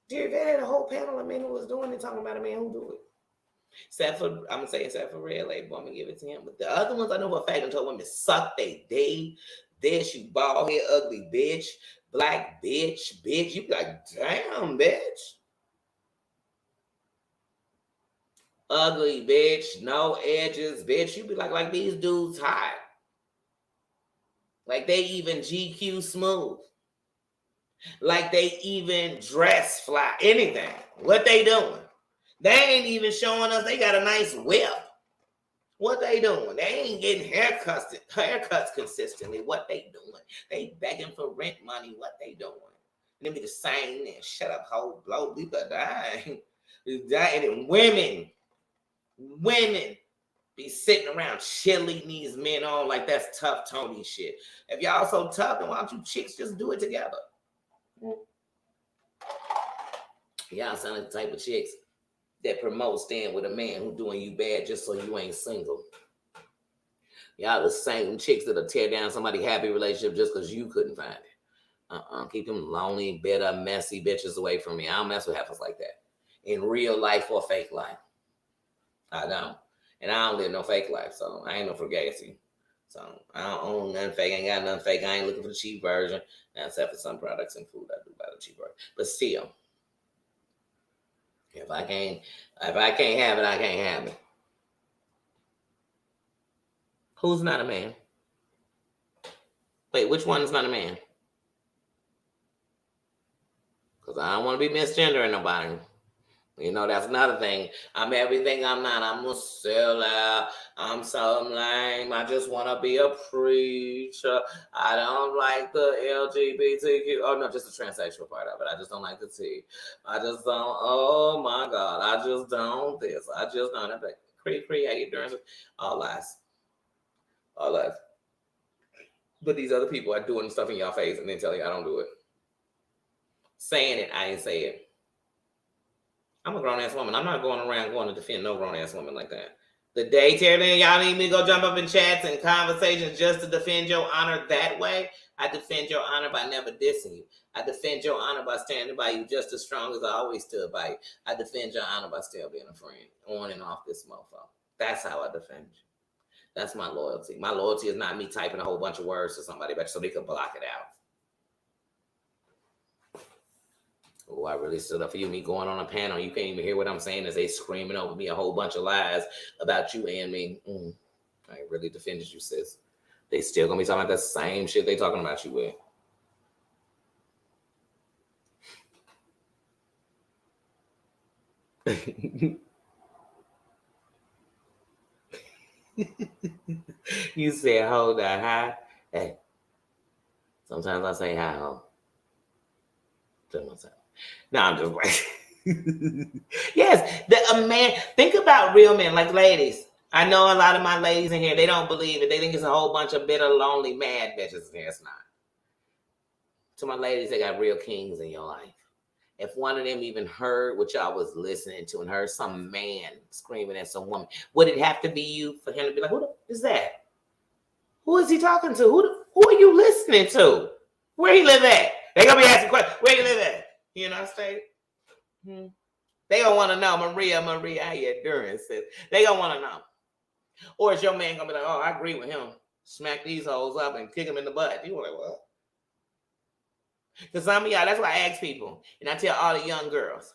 Dude, they had a whole panel of men who was doing it, talking about a man who do it. Except for, I'm going to say except for Red Label, I'm going to give it to him. But the other ones I know for a fact, I told women, suck they D. This, you bald head, ugly bitch. Black bitch. You be like, damn, bitch. Ugly bitch. No edges, bitch. You be like these dudes hot. Like they even GQ smooth. Like they even dress fly, anything. What they doing? They ain't even showing us they got a nice whip. What they doing? They ain't getting haircuts consistently. What they doing? They begging for rent money. What they doing? Let me just saying and shut up, hoe, blow, bleep, dying. And women be sitting around chilling these men on like that's tough Tony shit. If y'all so tough, then why don't you chicks just do it together? Y'all sound like the type of chicks that promote staying with a man who doing you bad just so you ain't single. Y'all the same chicks that'll tear down somebody's happy relationship just because you couldn't find it. Keep them lonely, bitter, messy bitches away from me. I don't mess with heifers like that. In real life or fake life. I don't. And I don't live no fake life, so I ain't no fugazi. So I don't own nothing fake. I ain't got nothing fake. I ain't looking for the cheap version. Now, except for some products and food, I do buy the cheap version. But still, if I can't have it, I can't have it. Who's not a man? Wait, which one is not a man? Because I don't want to be misgendering nobody. You know, that's another thing. I'm everything I'm not. I'm a sellout. I'm so lame. I just want to be a preacher. I don't like the LGBTQ. Oh, no, just the transsexual part of it. I just don't like the T. I just don't. Oh, my God. I just don't this. I just don't. Create how you doing. All lies. All lies. But these other people are doing stuff in your face and then tell you I don't do it. Saying it, I ain't say it. I'm a grown-ass woman. I'm not going around going to defend no grown-ass woman like that. The day, Terry, y'all need me to go jump up in chats and conversations just to defend your honor that way? I defend your honor by never dissing you. I defend your honor by standing by you just as strong as I always stood by you. I defend your honor by still being a friend on and off this mofo. That's how I defend you. That's my loyalty. My loyalty is not me typing a whole bunch of words to somebody so they could block it out. Oh, I really stood up for you. Me going on a panel, you can't even hear what I'm saying as they screaming over me a whole bunch of lies about you and me. I really defended you, sis. They still gonna be talking about the same shit they talking about you with. You said hold that high. Hey, sometimes I say hi ho. To myself. No, I'm just like, yes, a man. Think about real men, like ladies. I know a lot of my ladies in here, they don't believe it. They think it's a whole bunch of bitter, lonely, mad bitches in here. It's not. To my ladies, they got real kings in your life. If one of them even heard what y'all was listening to and heard some man screaming at some woman, would it have to be you for him to be like, who the is that? Who is he talking to? Who are you listening to? Where he live at? They gonna be asking questions. Where you live at? United States? They gonna want to know, Maria, how you doing, sis? They gonna want to know. Or is your man gonna be like, oh, I agree with him. Smack these hoes up and kick them in the butt. You like, what? Because some of y'all, that's why I ask people, and I tell all the young girls,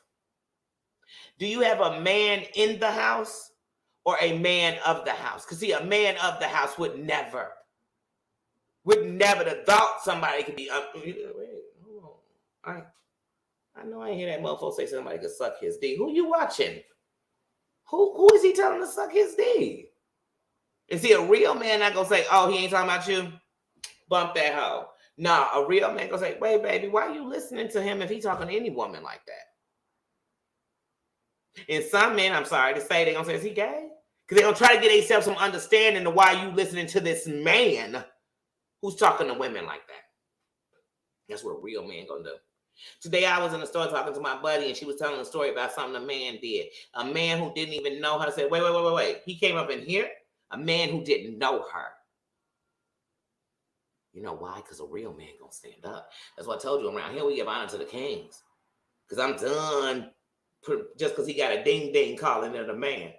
do you have a man in the house or a man of the house? Because see, a man of the house would never have thought somebody could be up. Wait, hold on. I know I ain't hear that motherfucker say somebody could suck his D. Who you watching? Who is he telling to suck his D? Is he a real man not gonna say, oh, he ain't talking about you? Bump that hoe. Nah, a real man gonna say, wait, baby, why are you listening to him if he talking to any woman like that? And some men, I'm sorry to say, they gonna say, is he gay? Because they gonna try to get themselves some understanding to why you listening to this man who's talking to women like that. That's what a real man gonna do. Today I was in the store talking to my buddy and she was telling a story about something a man did. A man who didn't even know her said, wait. He came up in here. A man who didn't know her. You know why? Because a real man gonna stand up. That's what I told you around here we give honor to the kings. Because I'm done just because he got a ding calling it a man.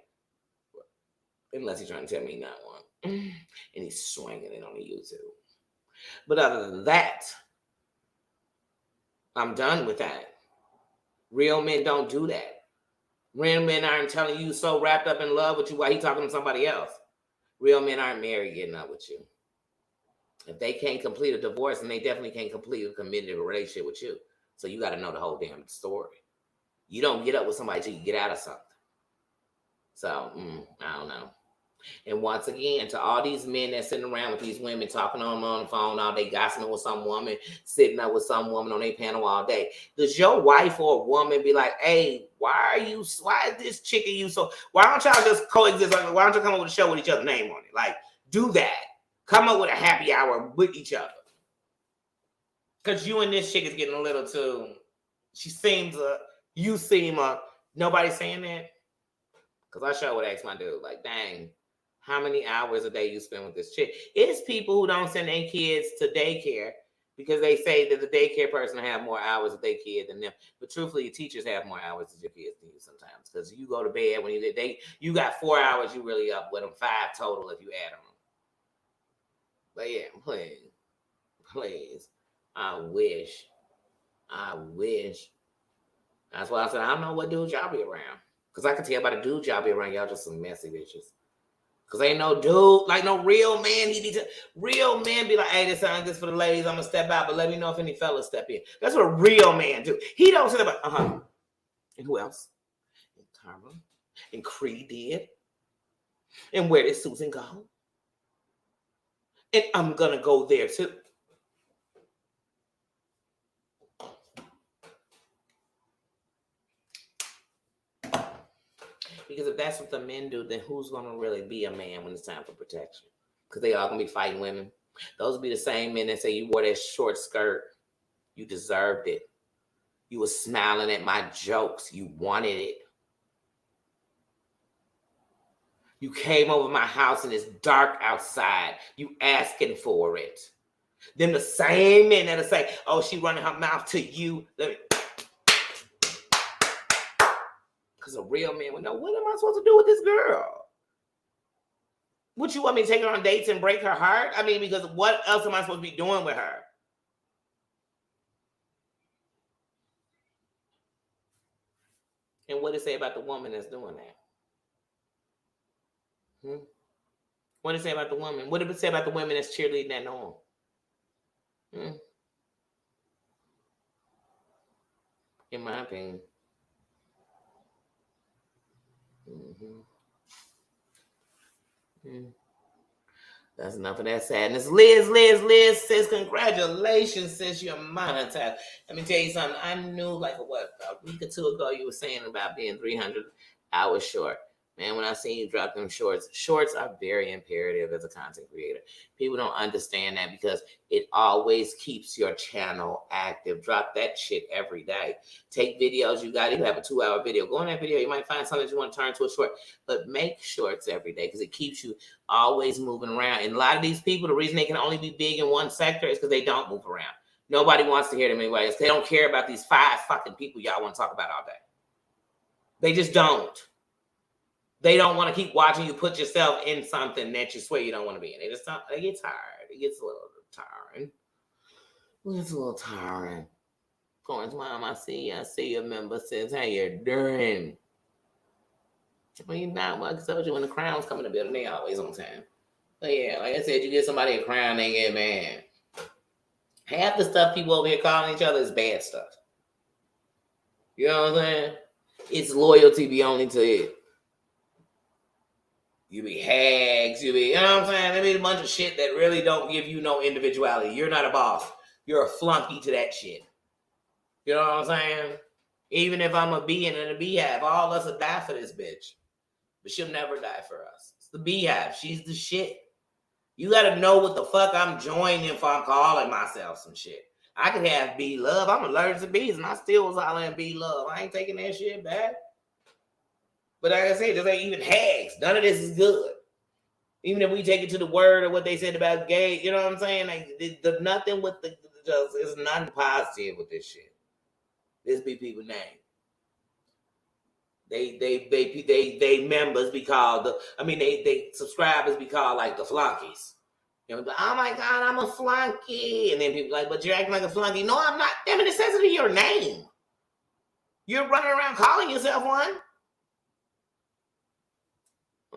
Unless he's trying to tell me not one. And he's swinging it on the YouTube. But other than that, I'm done with that. Real men don't do that. Real men aren't telling you so wrapped up in love with you while he talking to somebody else. Real men aren't married getting up with you. If they can't complete a divorce, and they definitely can't complete a committed relationship with you. So you got to know the whole damn story. You don't get up with somebody till you get out of something. So, I don't know. And once again, to all these men that sitting around with these women talking on the phone all day, gossiping with some woman, sitting up with some woman on their panel all day, does your wife or a woman be like, hey, why is this chick and you so, why don't y'all just coexist? Like, why don't you come up with a show with each other's name on it? Like, do that. Come up with a happy hour with each other. Because you and this chick is getting a little too, she seems, you seem, nobody saying that? Because I sure would ask my dude, like, dang, how many hours a day you spend with this chick? It's people who don't send their kids to daycare because they say that the daycare person have more hours with their kid than them. But truthfully, teachers have more hours than your kids than you sometimes. Because you go to bed when you got 4 hours, you really up with them, 5 total if you add them. But yeah, please. I wish. That's why I said, I don't know what dudes y'all be around. Because I can tell by the dudes y'all be around, y'all just some messy bitches. Because ain't no dude, like no real man. Real men be like, hey, this sounds good for the ladies. I'm going to step out, but let me know if any fellas step in. That's what a real man do. He don't say about, And who else? And Karma. And Creed did. And where did Susan go? And I'm going to go there too. Because if that's what the men do, then who's going to really be a man when it's time for protection? Because they all going to be fighting women. Those will be the same men that say you wore that short skirt. You deserved it. You were smiling at my jokes. You wanted it. You came over my house and it's dark outside. You asking for it. Then the same men that'll say, oh, she running her mouth to you. Because a real man would know, what am I supposed to do with this girl? What, you want me to take her on dates and break her heart? I mean, because what else am I supposed to be doing with her? And what does it say about the woman that's doing that? What does it say about the woman? What did it say about the women that's cheerleading that on? In my opinion. That's enough of that sadness. Liz says, congratulations, sis, you're monetized. Let me tell you something. I knew a week or two ago you were saying about being 300 hours short. Man, when I seen you drop them shorts are very imperative as a content creator. People don't understand that because it always keeps your channel active. Drop that shit every day. Take videos you got. You have a 2-hour video. Go in that video. You might find something that you want to turn to a short. But make shorts every day because it keeps you always moving around. And a lot of these people, the reason they can only be big in one sector is because they don't move around. Nobody wants to hear them anyway. They don't care about these 5 fucking people y'all want to talk about all day. They just don't. They don't want to keep watching you put yourself in something that you swear you don't want to be in. They get tired. It gets a little tiring. It's a little tiring. Going, Mom, I see your member says, how you doing? Well, you're not well, because I told you when the crowns come in the building, they always on time. But yeah, like I said, you get somebody a crown, they get mad. Half the stuff people over here calling each other is bad stuff. You know what I'm saying? It's loyalty be only to it. You be hags, you know what I'm saying? They made a bunch of shit that really don't give you no individuality. You're not a boss. You're a flunky to that shit. You know what I'm saying? Even if I'm a bee and in a beehive, all of us will die for this bitch. But she'll never die for us. It's the beehive. She's the shit. You gotta know what the fuck I'm joining if I'm calling myself some shit. I could have bee love. I'm allergic to bees and I still was hollering bee love. I ain't taking that shit back. But like I said, just ain't even hags. None of this is good. Even if we take it to the word of what they said about gay, you know what I'm saying? Like, the nothing with it's nothing positive with this shit. This be people's name. They members be called they subscribers be called like the flunkies. You know, oh my God, I'm a flunky. And then people like, but you're acting like a flunky. No, I'm not. Damn it, it says it in your name. You're running around calling yourself one.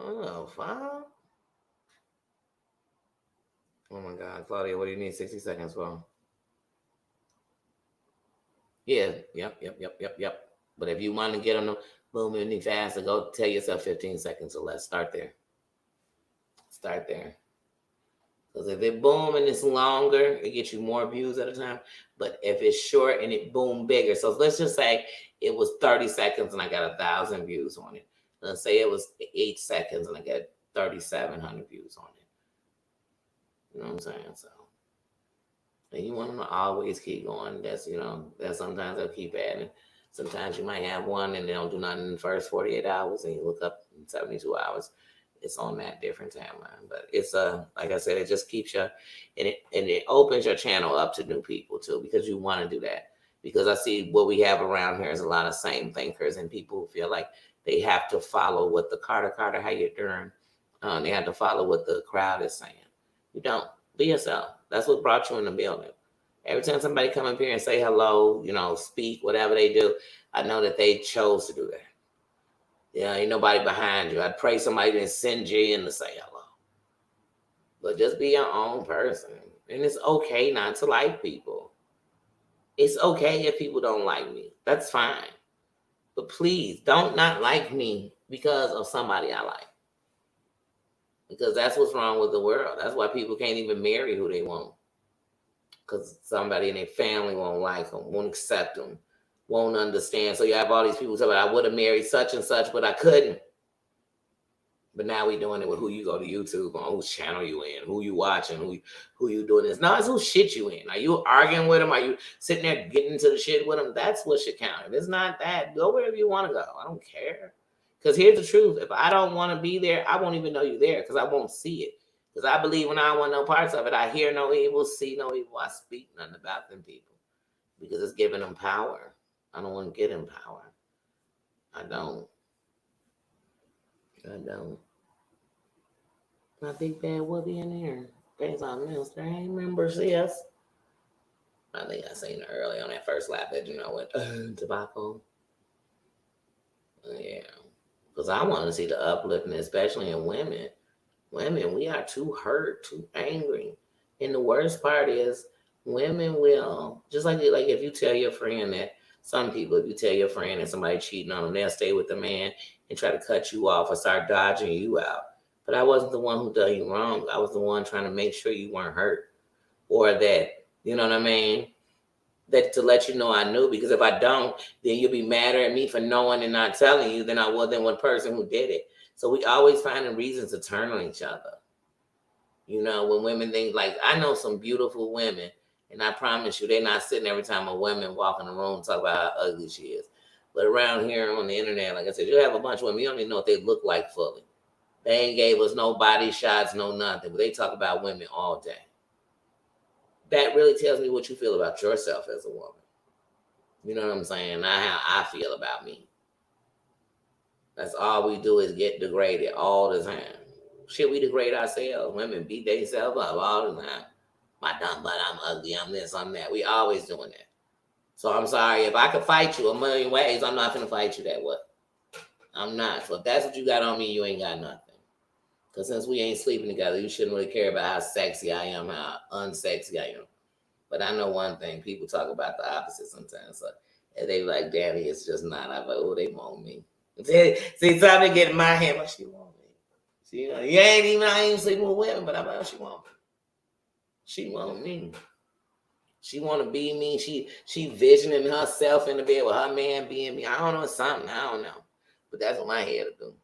Oh, fuck. Oh my God, Claudia, what do you need 60 seconds for? Yeah, yep. But if you want to get on the movement any faster, go tell yourself 15 seconds or less. Start there. Start there. Because if it boom and it's longer, it gets you more views at a time. But if it's short and it boom bigger, so let's just say it was 30 seconds and I got 1,000 views on it. Let's say it was 8 seconds and I got 3,700 views on it. You know what I'm saying? So, and you want them to always keep going. That's, that sometimes they'll keep adding. Sometimes you might have one and they don't do nothing in the first 48 hours and you look up in 72 hours. It's on that different timeline. But it's like I said, it just keeps you, and it opens your channel up to new people too, because you want to do that. Because I see what we have around here is a lot of same thinkers and people who feel like they have to follow what the Carter, how you doing? They have to follow what the crowd is saying. You don't. Be yourself. That's what brought you in the building. Every time somebody come up here and say hello, speak, whatever they do, I know that they chose to do that. Yeah, ain't nobody behind you. I'd pray somebody didn't send you in to say hello. But just be your own person. And it's okay not to like people. It's okay if people don't like me. That's fine. But please, don't not like me because of somebody I like. Because that's what's wrong with the world. That's why people can't even marry who they want. Because somebody in their family won't like them, won't accept them, won't understand. So you have all these people saying, I would have married such and such, but I couldn't. But now we're doing it with who you go to YouTube on, whose channel you in, who you watching, who you doing this. No, it's who shit you in. Are you arguing with them? Are you sitting there getting into the shit with them? That's what should count. If it's not that, go wherever you want to go. I don't care. Because here's the truth. If I don't want to be there, I won't even know you're there because I won't see it. Because I believe when I don't want no parts of it, I hear no evil, see no evil, I speak nothing about them people. Because it's giving them power. I don't want to get them power. I don't. My big bad will be in there. Things on this. I ain't remember sis. I think I seen it early on that first lap that with tobacco. Yeah. Because I want to see the uplifting, especially in women. Women, we are too hurt, too angry. And the worst part is women will, just like if you tell your friend that, some people, if you tell your friend that somebody cheating on them, they'll stay with the man and try to cut you off or start dodging you out. But I wasn't the one who done you wrong. I was the one trying to make sure you weren't hurt. Or that, you know what I mean? That to let you know I knew, because if I don't, then you'll be madder at me for knowing and not telling you than I was than one person who did it. So we always finding reasons to turn on each other. When women think, like, I know some beautiful women, and I promise you, they're not sitting every time a woman walk in the room and talk about how ugly she is. But around here on the internet, like I said, you have a bunch of women, you don't even know what they look like fully. They ain't gave us no body shots, no nothing, but they talk about women all day. That really tells me what you feel about yourself as a woman. You know what I'm saying? Not how I feel about me. That's all we do is get degraded all the time. Shit, we degrade ourselves. Women beat themselves up all the time. My dumb butt, I'm ugly, I'm this, I'm that. We always doing that. So I'm sorry, if I could fight you a million ways, I'm not going to fight you that way. I'm not. So if that's what you got on me, you ain't got nothing. Because since we ain't sleeping together, you shouldn't really care about how sexy I am, how unsexy I am. But I know one thing, people talk about the opposite sometimes. So they like, Danny, it's just not. I'm like, oh, they want me. See, time to get in my head, but she want me. See, I ain't sleeping with women, but I'm like, oh, she want me. She want me. She want to be me. She visioning herself in the bed with her man being me. I don't know, something. I don't know. But that's what my head will do.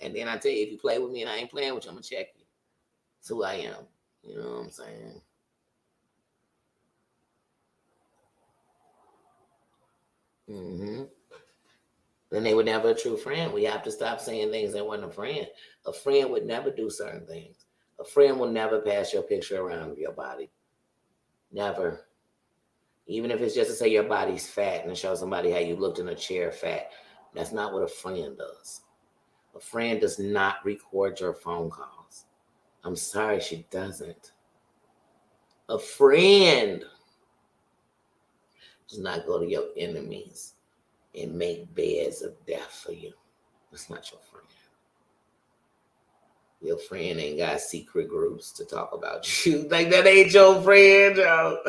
And then I tell you, if you play with me and I ain't playing with you, I'm going to check you. That's who I am. You know what I'm saying? Mm-hmm. Then they were never a true friend. We have to stop saying things that wasn't a friend. A friend would never do certain things. A friend will never pass your picture around of your body. Never. Even if it's just to say your body's fat and show somebody how you looked in a chair fat. That's not what a friend does. A friend does not record your phone calls. I'm sorry, she doesn't. A friend does not go to your enemies and make beds of death for you. That's not your friend. Your friend ain't got secret groups to talk about you. Like, that ain't your friend, yo.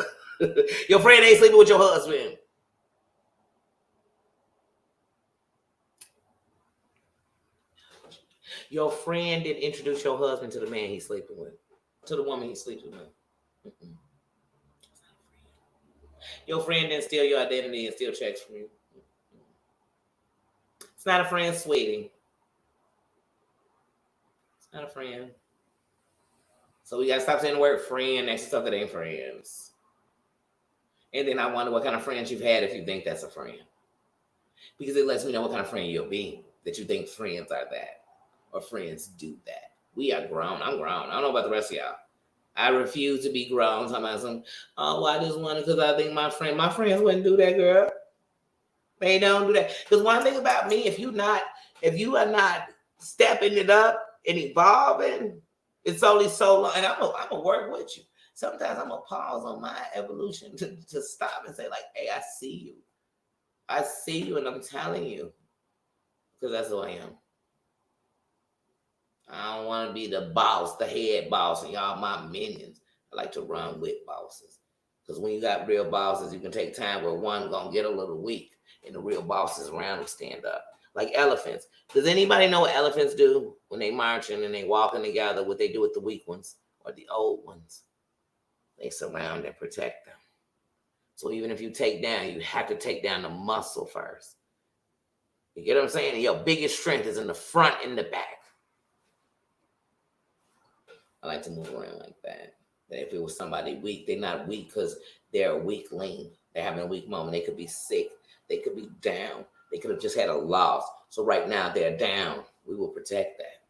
Your friend ain't sleeping with your husband. Your friend didn't introduce your husband to the man he's sleeping with, to the woman he's sleeping with. Mm-mm. Your friend didn't steal your identity and steal checks from you. It's not a friend, sweetie. It's not a friend. So we gotta stop saying the word friend next to stuff that ain't friends. And then I wonder what kind of friends you've had if you think that's a friend. Because it lets me know what kind of friend you'll be, that you think friends are that, or friends do that. We are grown. I'm grown. I don't know about the rest of y'all. I refuse to be grown. Talking about some, oh, well, I just wanted because I think my friends wouldn't do that, girl. They don't do that. Because one thing about me, if you are not stepping it up and evolving, it's only so long. And I'm gonna work with you. Sometimes I'm gonna pause on my evolution to stop and say, like, hey, I see you. I see you, and I'm telling you. Because that's who I am. I don't want to be the boss, the head boss, and y'all my minions. I like to run with bosses. Because when you got real bosses, you can take time where one gonna get a little weak, and the real bosses around them stand up. Like elephants. Does anybody know what elephants do when they marching and they walking together? What they do with the weak ones or the old ones? They surround and protect them. So even if you take down, you have to take down the muscle first. You get what I'm saying? And your biggest strength is in the front and the back. I like to move around like that. That if it was somebody weak, they're not weak because they're a weakling. They're having a weak moment. They could be sick. They could be down. They could have just had a loss. So right now they're down. We will protect that.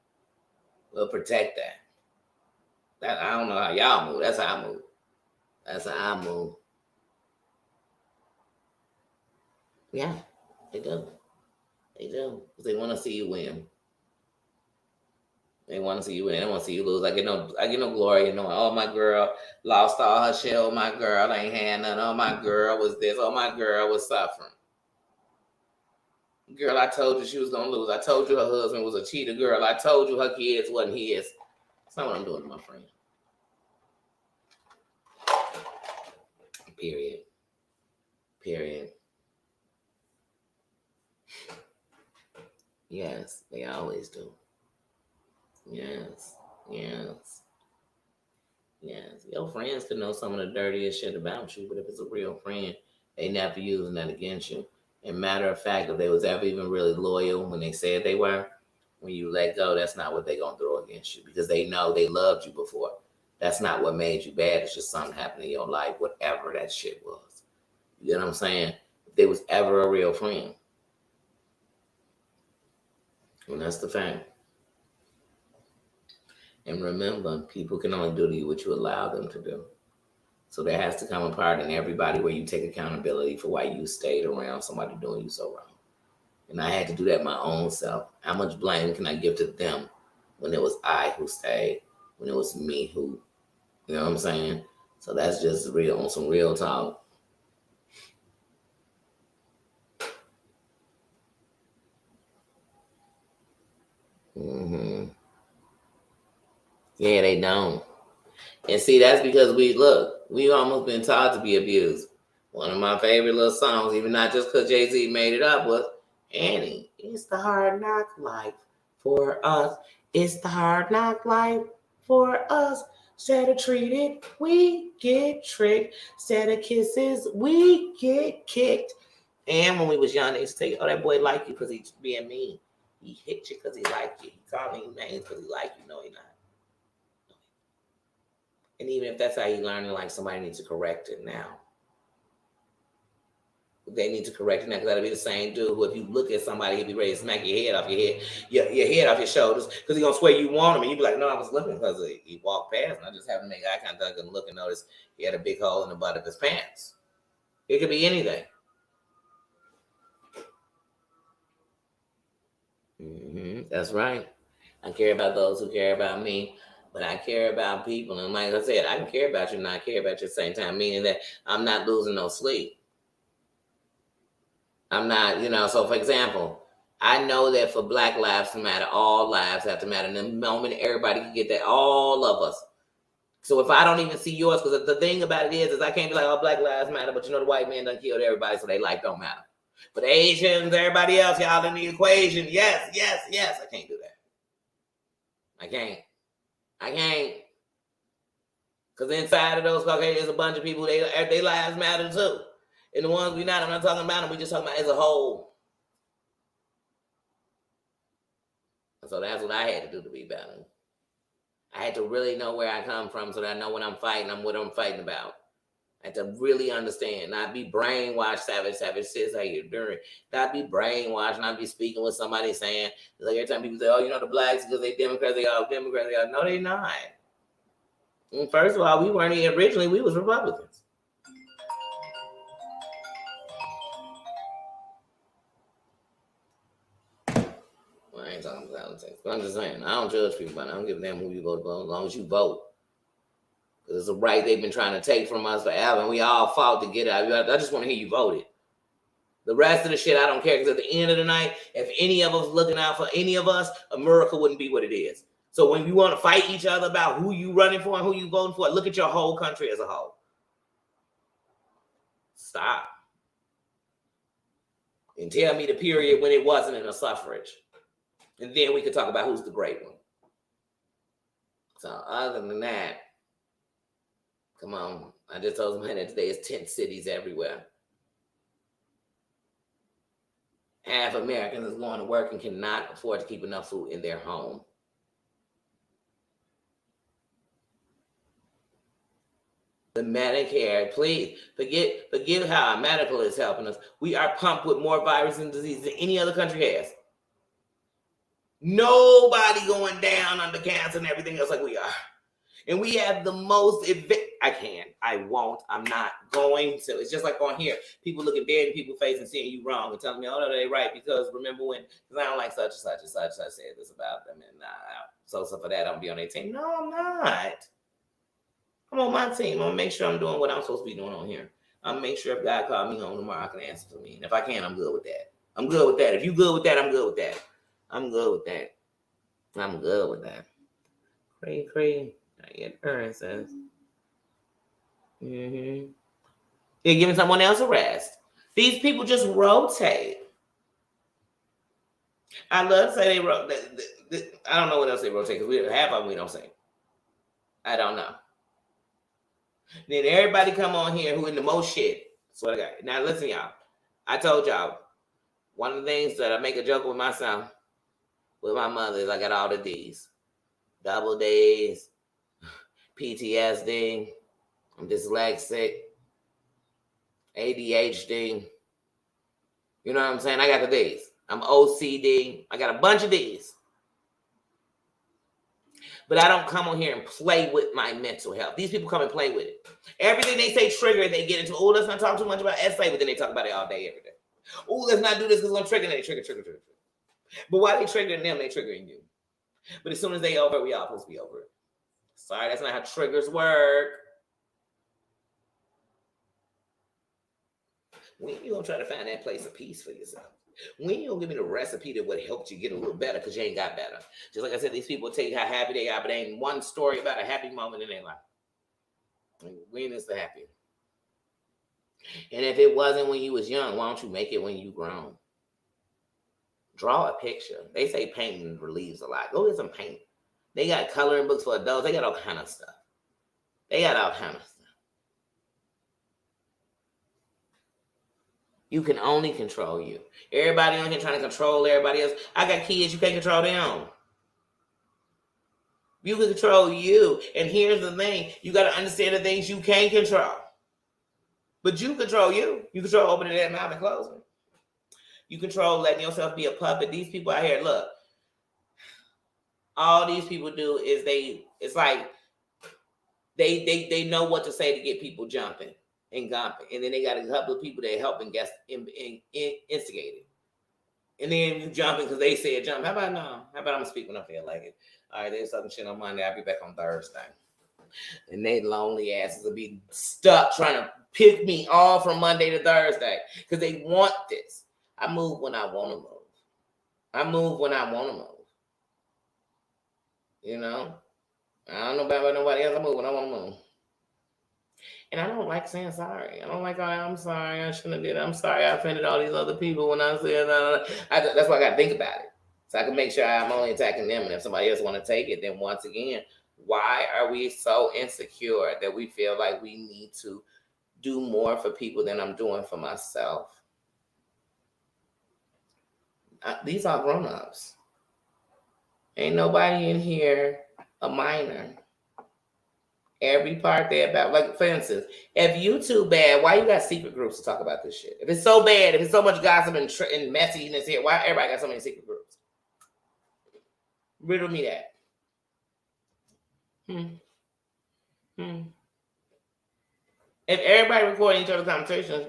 We'll protect that. I don't know how y'all move. That's how I move. That's how I move. Yeah, they do. They do. Because they want to see you win. They want to see you win. They don't want to see you lose. I get no glory. You know, oh, my girl lost all her shit. Oh, my girl ain't had none. Oh, my girl was this. Oh, my girl was suffering. Girl, I told you she was going to lose. I told you her husband was a cheater. Girl, I told you her kids wasn't his. That's not what I'm doing to my friend. Period. Yes, they always do. Yes. Your friends can know some of the dirtiest shit about you, but if it's a real friend, they never using that against you. And matter of fact, if they was ever even really loyal when they said they were, when you let go, that's not what they gonna throw against you because they know they loved you before. That's not what made you bad. It's just something happened in your life, whatever that shit was. You know what I'm saying? If they was ever a real friend. And that's the fact. And remember, people can only do to you what you allow them to do. So there has to come a part in everybody where you take accountability for why you stayed around somebody doing you so wrong. And I had to do that my own self. How much blame can I give to them when it was I who stayed, when it was me who, you know what I'm saying? So that's just real, on some real talk. Mm-hmm. Yeah, they don't. And see, that's because we've almost been taught to be abused. One of my favorite little songs, even not just because Jay-Z made it up, was Annie, it's the hard knock life for us. It's the hard knock life for us. Instead of treated, we get tricked. Instead of kisses, we get kicked. And when we was young, they used to say, oh, that boy like you because he's being mean. He hit you because he like you. He calling you names because he like you. No, he not. And even if that's how you learn, like somebody needs to correct it now. They need to correct it now because that'll be the same dude who, if you look at somebody, he'll be ready to smack your head off your head off your shoulders because he's gonna swear you want him, and you be like, no, I was looking because he walked past, and I just happened to make eye contact and look and notice he had a big hole in the butt of his pants. It could be anything. That's right. I care about those who care about me. But I care about people. And like I said, I can care about you and not care about you at the same time, meaning that I'm not losing no sleep. I'm not, so for example, I know that for Black lives to matter, all lives have to matter. In the moment, everybody can get that, all of us. So if I don't even see yours, because the thing about it is I can't be like, oh, Black lives matter, but the white man done killed everybody, so their life don't matter. But Asians, everybody else, y'all in the equation, yes, I can't do that. I can't. Because inside of those Caucasians, there's a bunch of people, their lives matter too. And the ones I'm not talking about them, we just talking about as a whole. So that's what I had to do to be better. I had to really know where I come from so that I know when I'm fighting, what I'm fighting about. I had to really understand, not be brainwashed, savage says how you're doing. Not be brainwashed, not be speaking with somebody saying, like every time people say, oh, the blacks, because they Democrats, they all Democrats. No, they not. And first of all, we weren't originally, we was Republicans. Well, I ain't talking about politics, but I'm just saying, I don't judge people, but I don't give a damn who you vote for as long as you vote. Because it's a right they've been trying to take from us forever, and we all fought to get it. I just want to hear you voted. The rest of the shit, I don't care, because at the end of the night, if any of us looking out for any of us, America wouldn't be what it is. So when you want to fight each other about who you running for and who you voting for, look at your whole country as a whole. Stop. And tell me the period when it wasn't in a suffrage. And then we could talk about who's the great one. So other than that, come on. I just told somebody that today is tent cities everywhere. Half Americans is going to work and cannot afford to keep enough food in their home. The Medicare, please forget how our medical is helping us. We are pumped with more virus and disease than any other country has. Nobody going down under cancer and everything else like we are. And we have the most, I won't, I'm not going to. It's just like on here, people looking dead in people's face and seeing you wrong and telling me, oh, no, they're right, because remember when, because I don't like such and such and such, I said this about them, and so for that, I'll be on their team. No, I'm not. I'm on my team. I'm going to make sure I'm doing what I'm supposed to be doing on here. I'll make sure if God called me home tomorrow, I can answer for me. And if I can, I'm good with that. I'm good with that. If you good with that, I'm good with that. I'm good with that. I'm good with that. Cray. I get says. Mm-hmm. They're giving someone else a rest. These people just rotate. I love to say they rotate. I don't know what else they rotate, because half of them we don't say. I don't know. Then everybody come on here who in the most shit. Swear to God. Now listen, y'all. I told y'all, one of the things that I make a joke with myself, with my mother, is I got all the D's. Double D's, PTSD, I'm dyslexic, ADHD. You know what I'm saying? I got the D's. I'm OCD. I got a bunch of D's. But I don't come on here and play with my mental health. These people come and play with it. Everything they say trigger, they get into, oh, let's not talk too much about essay, but then they talk about it all day, every day. Oh, let's not do this because it's going to trigger. They trigger. But while they triggering them, they triggering you. But as soon as they over, we all supposed to be over it. Sorry, that's not how triggers work. When you going to try to find that place of peace for yourself? When you don't give me the recipe that would help you get a little better, because you ain't got better. Just like I said, these people tell you how happy they are, but there ain't one story about a happy moment in their life. When is the happy? And if it wasn't when you was young, why don't you make it when you grown? Draw a picture. They say painting relieves a lot. Go get some paint. They got coloring books for adults. They got all kind of stuff. You can only control you. Everybody on here trying to control everybody else. I got kids, you can't control them. You can control you. And here's the thing. You got to understand the things you can't control. But you control you. You control opening that mouth and closing it. You control letting yourself be a puppet. These people out here, look. All these people do is it's like they know what to say to get people jumping and gumping. And then they got a couple of people that help and instigate it. And then you jumping because they said jump. How about now? How about I'm speaking up here like it? All right, there's something shit on Monday. I'll be back on Thursday. And they lonely asses will be stuck trying to pick me off from Monday to Thursday because they want this. I move when I want to move. I move when I want to move. You know? I don't know about nobody else. I move when I want to move. And I don't like saying sorry. I don't like, I'm sorry. I shouldn't have did it. I'm sorry. I offended all these other people when I said, that's why I got to think about it. So I can make sure I'm only attacking them. And if somebody else want to take it, then once again, why are we so insecure that we feel like we need to do more for people than I'm doing for myself? These are grown-ups. Ain't nobody in here a minor. Every part they about, like for instance, if you too bad, why you got secret groups to talk about this shit? If it's so bad, if it's so much gossip and messiness here, why everybody got so many secret groups? Riddle me that. If everybody recording each other's conversations,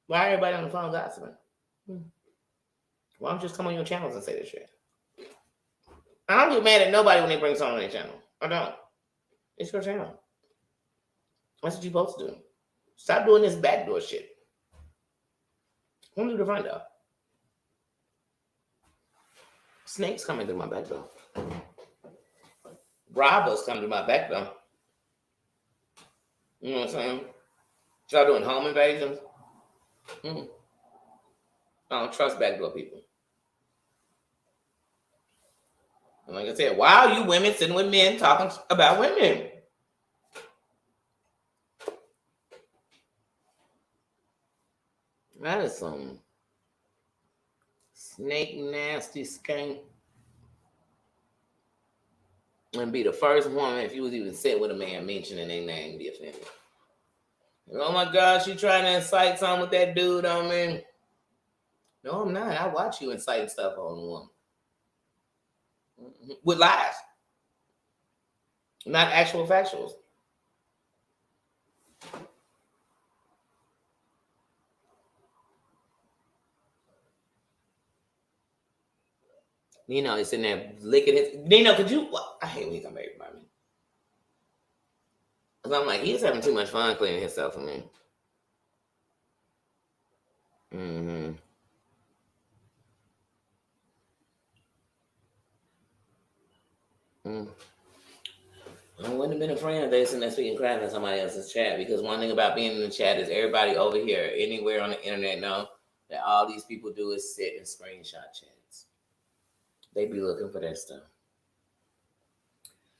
why everybody on the phone gossiping? Why don't you just come on your channels and say this shit? I don't get mad at nobody when they bring something on their channel. I don't. It's your channel. That's what you're supposed to do. Stop doing this backdoor shit. Who do the front door? Snakes coming through my back door. Robbers come through my back door. You know what I'm saying? Start doing home invasions. I don't trust backdoor people. And like I said, why are you women sitting with men talking about women? That is some snake nasty skank. And be the first woman, if you was even sitting with a man mentioning their name, be offended. Oh my God, she trying to incite something with that dude on me. No, I'm not. I watch you inciting stuff on a woman. With lies. Not actual factuals. Nino is in there licking his. Nino, could you? I hate when he come back by me. Because I'm like, he's having too much fun cleaning himself for me. I wouldn't have been a friend if they sitting there speaking crap in somebody else's chat, because one thing about being in the chat is everybody over here, anywhere on the internet, know that all these people do is sit and screenshot chats. They be looking for that stuff.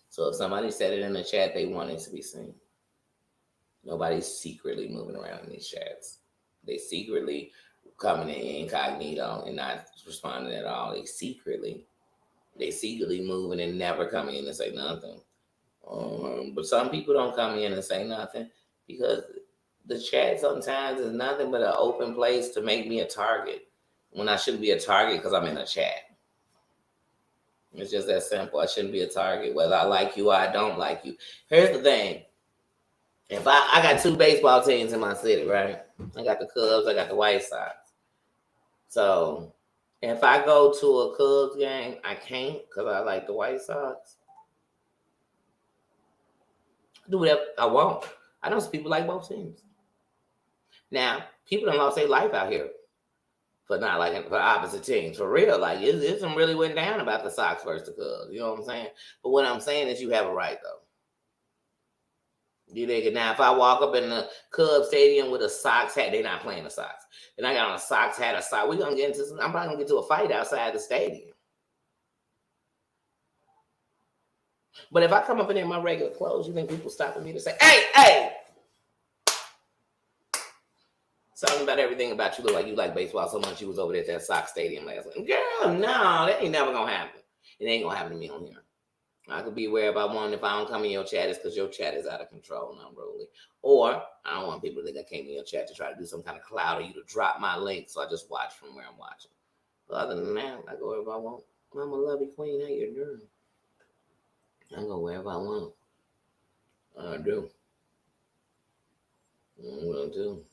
So if somebody said it in the chat, they want it to be seen. Nobody's secretly moving around in these chats. They secretly coming in incognito and not responding at all. They secretly moving and never coming in and say nothing. But some people don't come in and say nothing because the chat sometimes is nothing but an open place to make me a target when I shouldn't be a target because I'm in a chat. It's just that simple. I shouldn't be a target whether I like you or I don't like you. Here's the thing. If I got two baseball teams in my city, right? I got the Cubs, I got the White Sox. So if I go to a Cubs game, I can't because I like the White Sox. Do whatever I want. I know some people like both teams. Now, people don't lost their life out here for not liking for opposite teams. For real. Like it some really went down about the Sox versus the Cubs. You know what I'm saying? But what I'm saying is you have a right though. You dig it? Now, if I walk up in the Cubs stadium with a Sox hat, they're not playing the Sox. And I got on a Sox hat, we're gonna get into I'm probably gonna get to a fight outside the stadium. But if I come up in there in my regular clothes, you think people stopping me to say, hey! Something about everything about you look like you like baseball so much you was over there at that Sox stadium last night. Girl, no, that ain't never gonna happen. It ain't gonna happen to me on here. I could be where if I want, if I don't come in your chat, it's because your chat is out of control and unruly. Or I don't want people to think I came in your chat to try to do some kind of cloud or you to drop my link, so I just watch from where I'm watching. But other than that, I go wherever I want. I'm a lovely queen. How you doing? I go wherever I want. I do. What I do.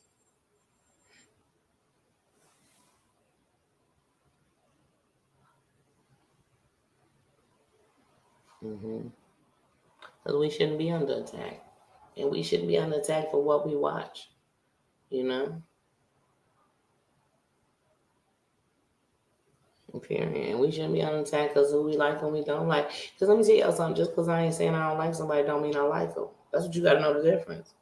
Because we shouldn't be under attack. And we shouldn't be under attack for what we watch. You know? Period. And we shouldn't be under attack because who we like and we don't like. Because let me tell you something. Just because I ain't saying I don't like somebody don't mean I like them. That's what you got to know the difference.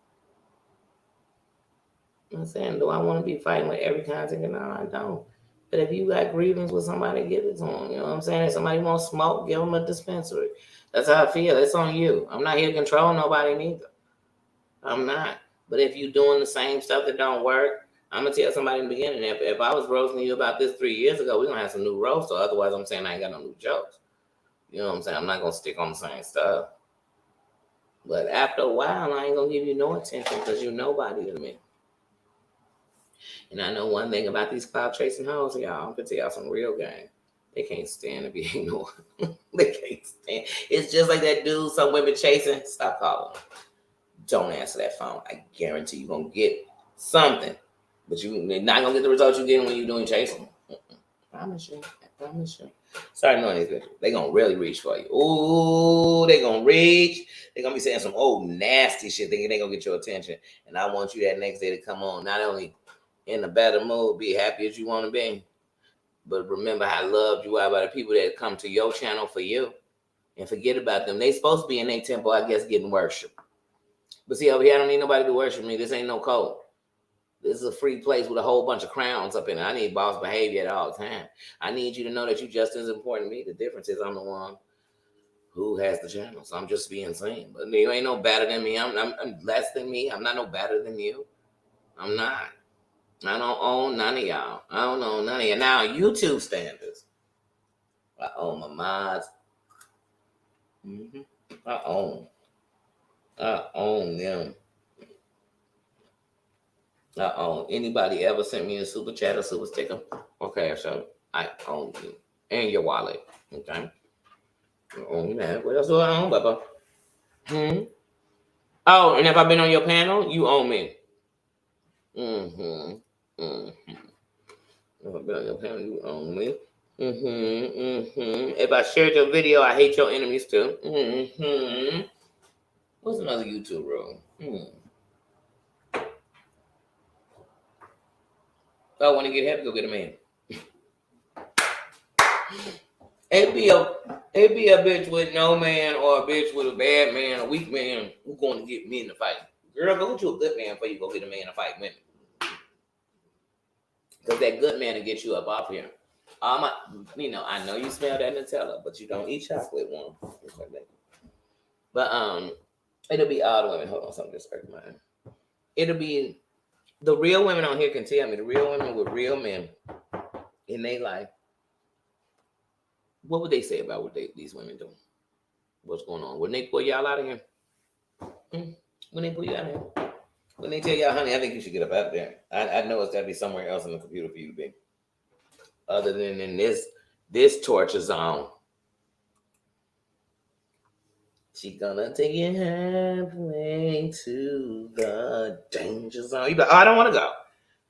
I'm saying, do I want to be fighting with every content? No, I don't. But if you got grievance with somebody, give it to them. You know what I'm saying? If somebody wants smoke, give them a dispensary. That's how I feel. It's on you. I'm not here to control nobody neither. I'm not. But if you doing the same stuff that don't work, I'm gonna tell somebody in the beginning. If I was roasting you about this 3 years ago, we're gonna have some new roasts. So otherwise, I'm saying I ain't got no new jokes. You know what I'm saying? I'm not gonna stick on the same stuff. But after a while, I ain't gonna give you no attention because you're nobody to me. And I know one thing about these cloud chasing hoes, y'all. I'm gonna tell y'all some real game. They can't stand to be ignored. They can't stand. It's just like that dude some women chasing. Stop calling them. Don't answer that phone. I guarantee you're gonna get something. But you're not gonna get the results you're getting when you're doing chasing. Promise you. I promise you. Start knowing these bitches. They gonna really reach for you. Ooh, they gonna reach. They gonna be saying some old nasty shit thinking they gonna get your attention. And I want you that next day to come on. Not only in a better mood, be happy as you want to be, but remember how loved you are by the people that come to your channel for you. And forget about them. They supposed to be in their temple, I guess, getting worship. But see, over here, I don't need nobody to worship me. This ain't no cult. This is a free place with a whole bunch of crowns up in it. I need boss behavior at all time. I need you to know that you're just as important to me. The difference is I'm the one who has the channel. So I'm just being seen. But you ain't no better than me. I'm less than me. I'm not no better than you. I'm not. I don't own none of y'all. I don't own none of y'all. Now, YouTube standards. I own my mods. I own them. I own anybody ever sent me a super chat or super sticker or cash out. I own you and your wallet. Okay. I own that. What else do I own, Bubba? Oh, and if I've been on your panel, you own me. If I've been on your panel, you own me. If I shared your video, I hate your enemies too. What's another YouTube rule? Oh, when you get happy, go get a man. It be a bitch with no man or a bitch with a bad man, a weak man who's going to get me in the fight. Girl, go get you a good man before you go get a man to fight women. Because that good man will get you up off here. I know you smell that Nutella, but you don't eat chocolate one. But it'll be all the women. Hold on, something just hurt mine. It'll be the real women on here can tell me, the real women with real men in their life. What would they say about what these women do? What's going on? When they pull y'all out of here? When they pull you out of here? When they tell y'all, honey, I think you should get up out there. I know it's got to be somewhere else in the computer for you to be. Other than in this torture zone. She gonna take you halfway to the danger zone. You be like, oh, I don't want to go.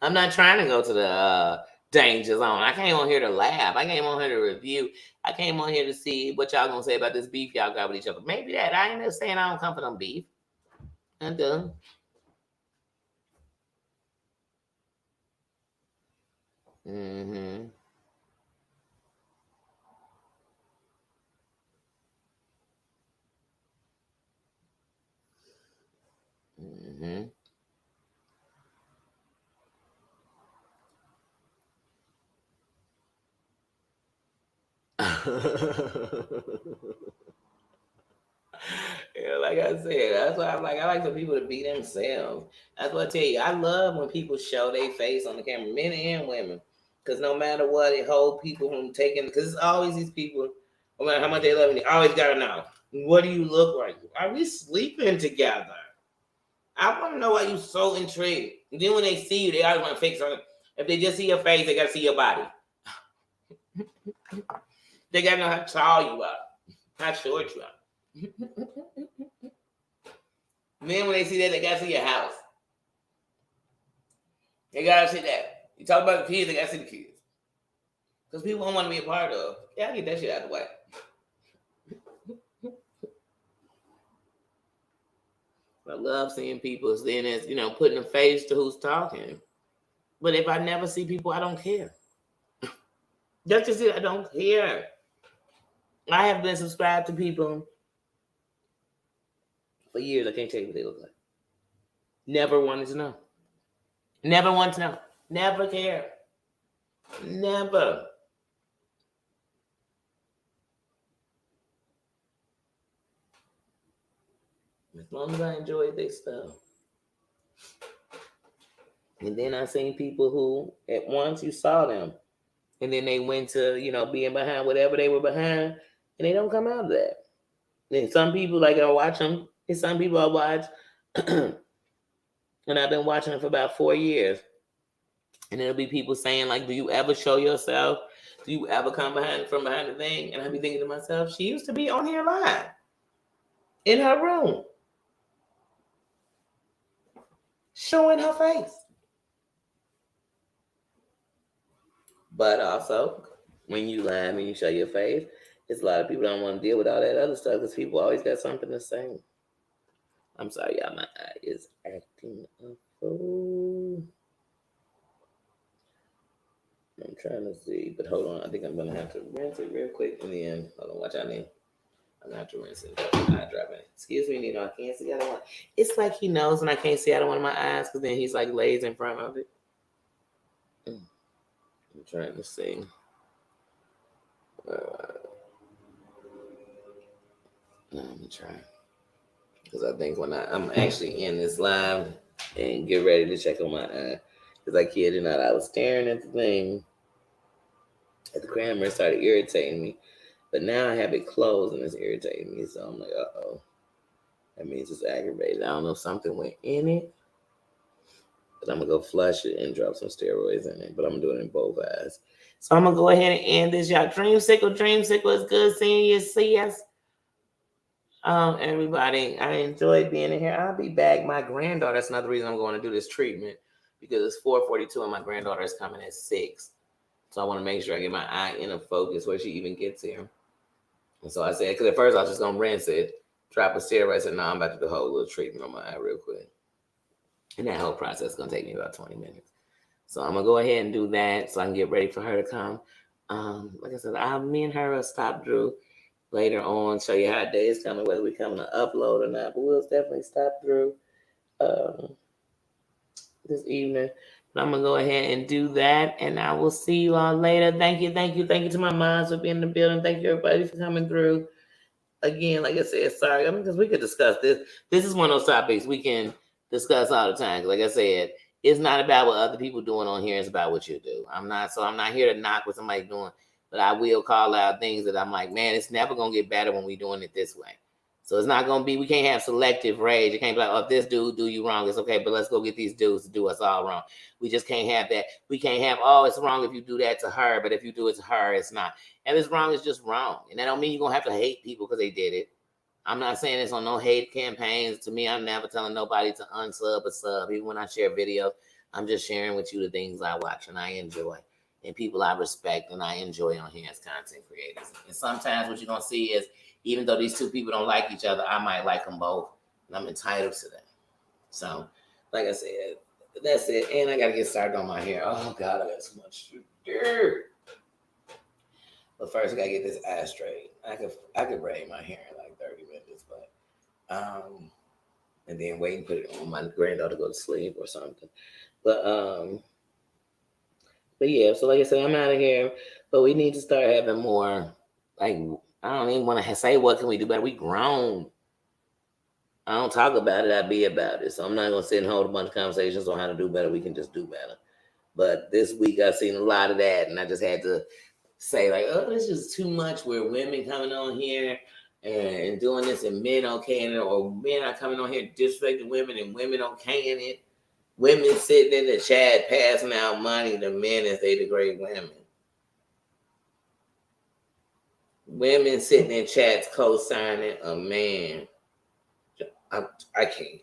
I'm not trying to go to the danger zone. I came on here to laugh. I came on here to review. I came on here to see what y'all gonna say about this beef y'all got with each other. Maybe that. I ain't just saying I don't come for them beef. I do. Yeah, like I said, that's why I like for people to be themselves. That's what I tell you. I love when people show their face on the camera, men and women. Because no matter what, it hold people from taking, because it's always these people, no matter how much they love me, they always gotta know, what do you look like? Are we sleeping together? I want to know why you so intrigued. And then when they see you, they always want to fix something. If they just see your face, they gotta see your body. They gotta know how tall you are, how short you are. Men, when they see that, they gotta see your house. They gotta see that. You talk about the kids, they gotta see the kids. Because people don't want to be a part of. Yeah, I get that shit out of the way. I love seeing people seeing as, putting a face to who's talking. But if I never see people, I don't care. That's just it. I don't care. I have been subscribed to people for years. I can't tell you what they look like. Never wanted to know. Never want to know. Never care. Never. As long as I enjoyed their stuff. And then I seen people who at once you saw them. And then they went to, being behind whatever they were behind, and they don't come out of that. And some people, like, I watch them, and some people I watch, and I've been watching them for about 4 years. And it'll be people saying, like, do you ever show yourself? Do you ever come from behind the thing? And I'll be thinking to myself, she used to be on here live in her room, showing her face. But also, when you live and you show your face, it's a lot of people don't want to deal with all that other stuff because people always got something to say. I'm sorry, y'all. My eye is acting a fool. I'm trying to see, but hold on. I think I'm gonna have to rinse it real quick, and then hold on. Watch out, name. I'm gonna have to rinse it. Eye dropping. Excuse me, Nino. I can't see. I don't want. It's like he knows when I can't see out of one of my eyes, because then he's like lays in front of it. I'm trying to see. Let me try. Because I think when I'm actually in this live and get ready to check on my eye, because I kid you not, I was staring at the thing at the camera, started irritating me. But now I have it closed and it's irritating me. So I'm like, uh-oh. That means it's aggravated. I don't know if something went in it. But I'm going to go flush it and drop some steroids in it. But I'm going to do it in both eyes. So I'm going to go ahead and end this, y'all. Dreamsicle, it's good seeing you. See us. Everybody, I enjoyed being in here. I'll be back. My granddaughter, that's another reason I'm going to do this treatment, because it's 4:42 and my granddaughter is coming at 6. So I want to make sure I get my eye in a focus where she even gets here. And so I said, because at first I was just going to rinse it, drop a steroid. I said, no, I'm about to do a whole little treatment on my eye real quick. And that whole process is going to take me about 20 minutes. So I'm going to go ahead and do that so I can get ready for her to come. Like I said, me and her will stop Drew later on, show you how day is coming, whether we're coming to upload or not. But we'll definitely stop Drew this evening. But I'm going to go ahead and do that, and I will see you all later. Thank you to my moms for being in the building. Thank you, everybody, for coming through. Again, like I said, sorry, because we could discuss this. This is one of those topics we can discuss all the time. Like I said, it's not about what other people doing on here. It's about what you do. I'm not here to knock what somebody's doing, but I will call out things that I'm like, man, it's never going to get better when we're doing it this way. So it's not going to be, we can't have selective rage. You can't be like, oh, if this dude do you wrong, it's okay, but let's go get these dudes to do us all wrong. We just can't have that. We can't have, oh, it's wrong if you do that to her, but if you do it to her, it's not. If it's wrong, it's just wrong. And that don't mean you're going to have to hate people because they did it. I'm not saying it's on no hate campaigns. To me, I'm never telling nobody to unsub or sub. Even when I share videos, I'm just sharing with you the things I watch and I enjoy. And people I respect and I enjoy on here as content creators. And sometimes what you're going to see is, even though these two people don't like each other, I might like them both. And I'm entitled to that. So, like I said, that's it. And I got to get started on my hair. Oh, God, I got so much dirt. But first, I got to get this eye straight. I could braid my hair in like 30 minutes. But, and then wait and put it on my granddaughter to go to sleep or something. But yeah, so like I said, I'm out of here. But we need to start having more, like, I don't even want to say what can we do better. We grown. I don't talk about it. I be about it. So I'm not going to sit and hold a bunch of conversations on how to do better. We can just do better. But this week I've seen a lot of that. And I just had to say, like, oh, this is too much where women coming on here and doing this and men okaying it. Or men are coming on here disrespecting women and women okaying it. Women sitting in the chat passing out money to men as they degrade women. Women sitting in chats co-signing a man. I can't.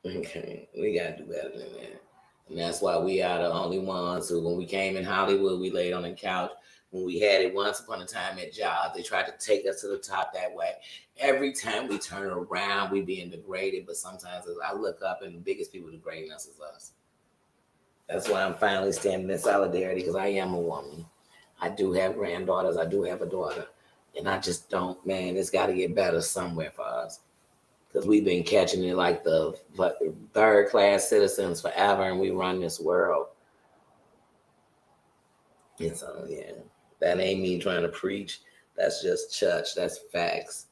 Okay, we gotta do better than that. And that's why we are the only ones who, when we came in Hollywood, we laid on the couch. When we had it once upon a time at jobs, they tried to take us to the top that way. Every time we turn around, we being degraded. But sometimes as I look up, and the biggest people degrading us is us. That's why I'm finally standing in solidarity, because I am a woman. I do have granddaughters. I do have a daughter. And I just don't, man, it's got to get better somewhere for us. Because we've been catching it like the third-class citizens forever, and we run this world. And so, yeah, that ain't me trying to preach. That's just church. That's facts.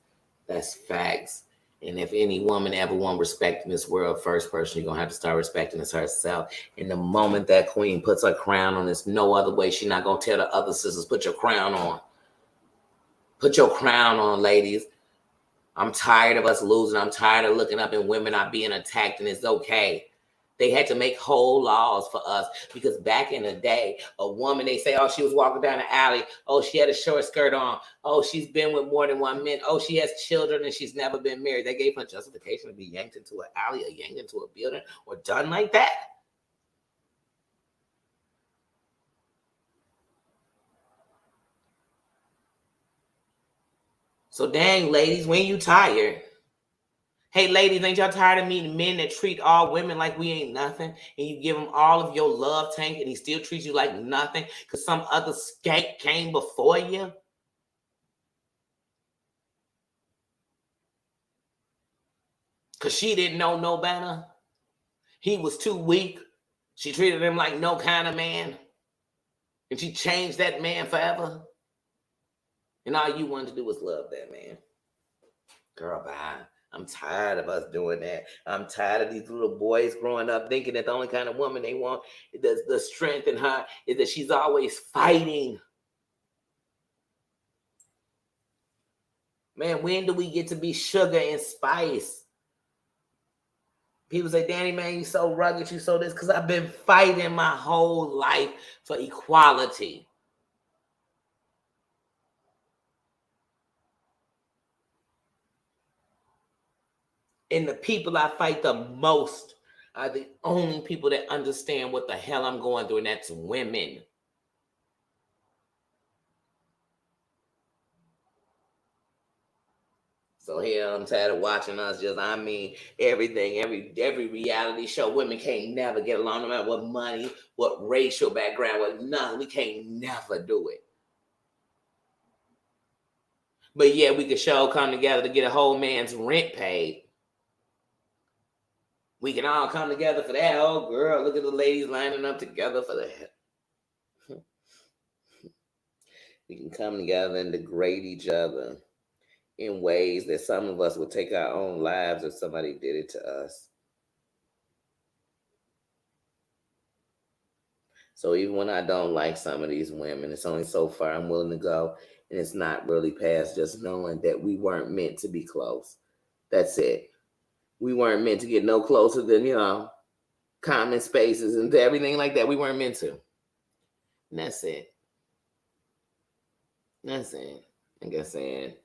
That's facts. And if any woman ever want respect in this world, first person you're gonna have to start respecting is herself. And the moment that queen puts her crown on, there's no other way. She's not gonna tell the other sisters, put your crown on. Put your crown on, ladies. I'm tired of us losing. I'm tired of looking up and women are being attacked, and it's okay. They had to make whole laws for us because back in the day, a woman, they say, oh, she was walking down the alley. Oh, she had a short skirt on. Oh, she's been with more than one man. Oh, she has children and she's never been married. They gave her justification to be yanked into an alley or yanked into a building or done like that. So dang, ladies, when you tired? Hey, ladies, ain't y'all tired of meeting men that treat all women like we ain't nothing? And you give him all of your love tank and he still treats you like nothing because some other skank came before you? Because she didn't know no better? He was too weak. She treated him like no kind of man. And she changed that man forever. And all you wanted to do was love that man. Girl, bye. I'm tired of us doing that. I'm tired of these little boys growing up thinking that the only kind of woman they want, the strength in her, is that she's always fighting. Man, when do we get to be sugar and spice? People say, Danny, man, you so rugged, you so this, because I've been fighting my whole life for equality. And the people I fight the most are the only people that understand what the hell I'm going through, and that's women. So here I'm tired of watching us everything, every reality show. Women can't never get along, no matter what money, what racial background, what nothing. We can't never do it. But yeah, we could show come together to get a whole man's rent paid. We can all come together for that. Oh, girl, look at the ladies lining up together for that. We can come together and degrade each other in ways that some of us would take our own lives if somebody did it to us. So even when I don't like some of these women, it's only so far I'm willing to go. And it's not really past just knowing that we weren't meant to be close. That's it. We weren't meant to get no closer than, common spaces and everything like that. We weren't meant to. And that's it. That's it. Like I said,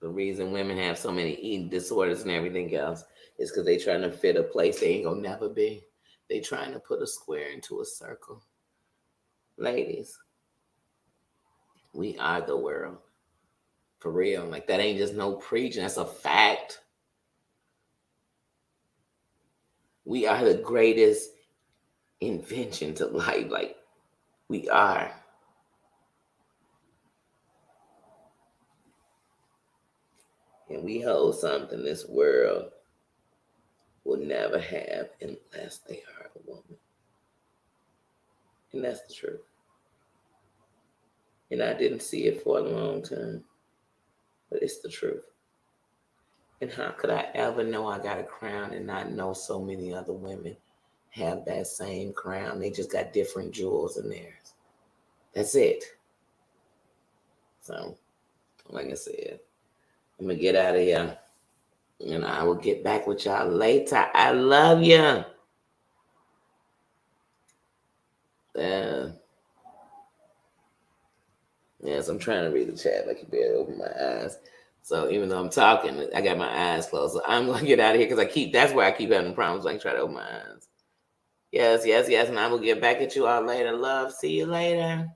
the reason women have so many eating disorders and everything else is because they trying to fit a place they ain't gonna never be. They trying to put a square into a circle. Ladies, we are the world. For real. Like that ain't just no preaching. That's a fact. We are the greatest invention to life. Like we are. And we hold something this world will never have unless they are a woman. And that's the truth. And I didn't see it for a long time, but it's the truth. And how could I ever know I got a crown and not know so many other women have that same crown? They just got different jewels in theirs. That's it. So, like I said, I'm going to get out of here. And I will get back with y'all later. I love you. Yes, I'm trying to read the chat. I can barely open my eyes. So even though I'm talking, I got my eyes closed. So I'm going to get out of here because that's where I keep having problems. Like try to open my eyes. Yes. And I will get back at you all later. Love. See you later.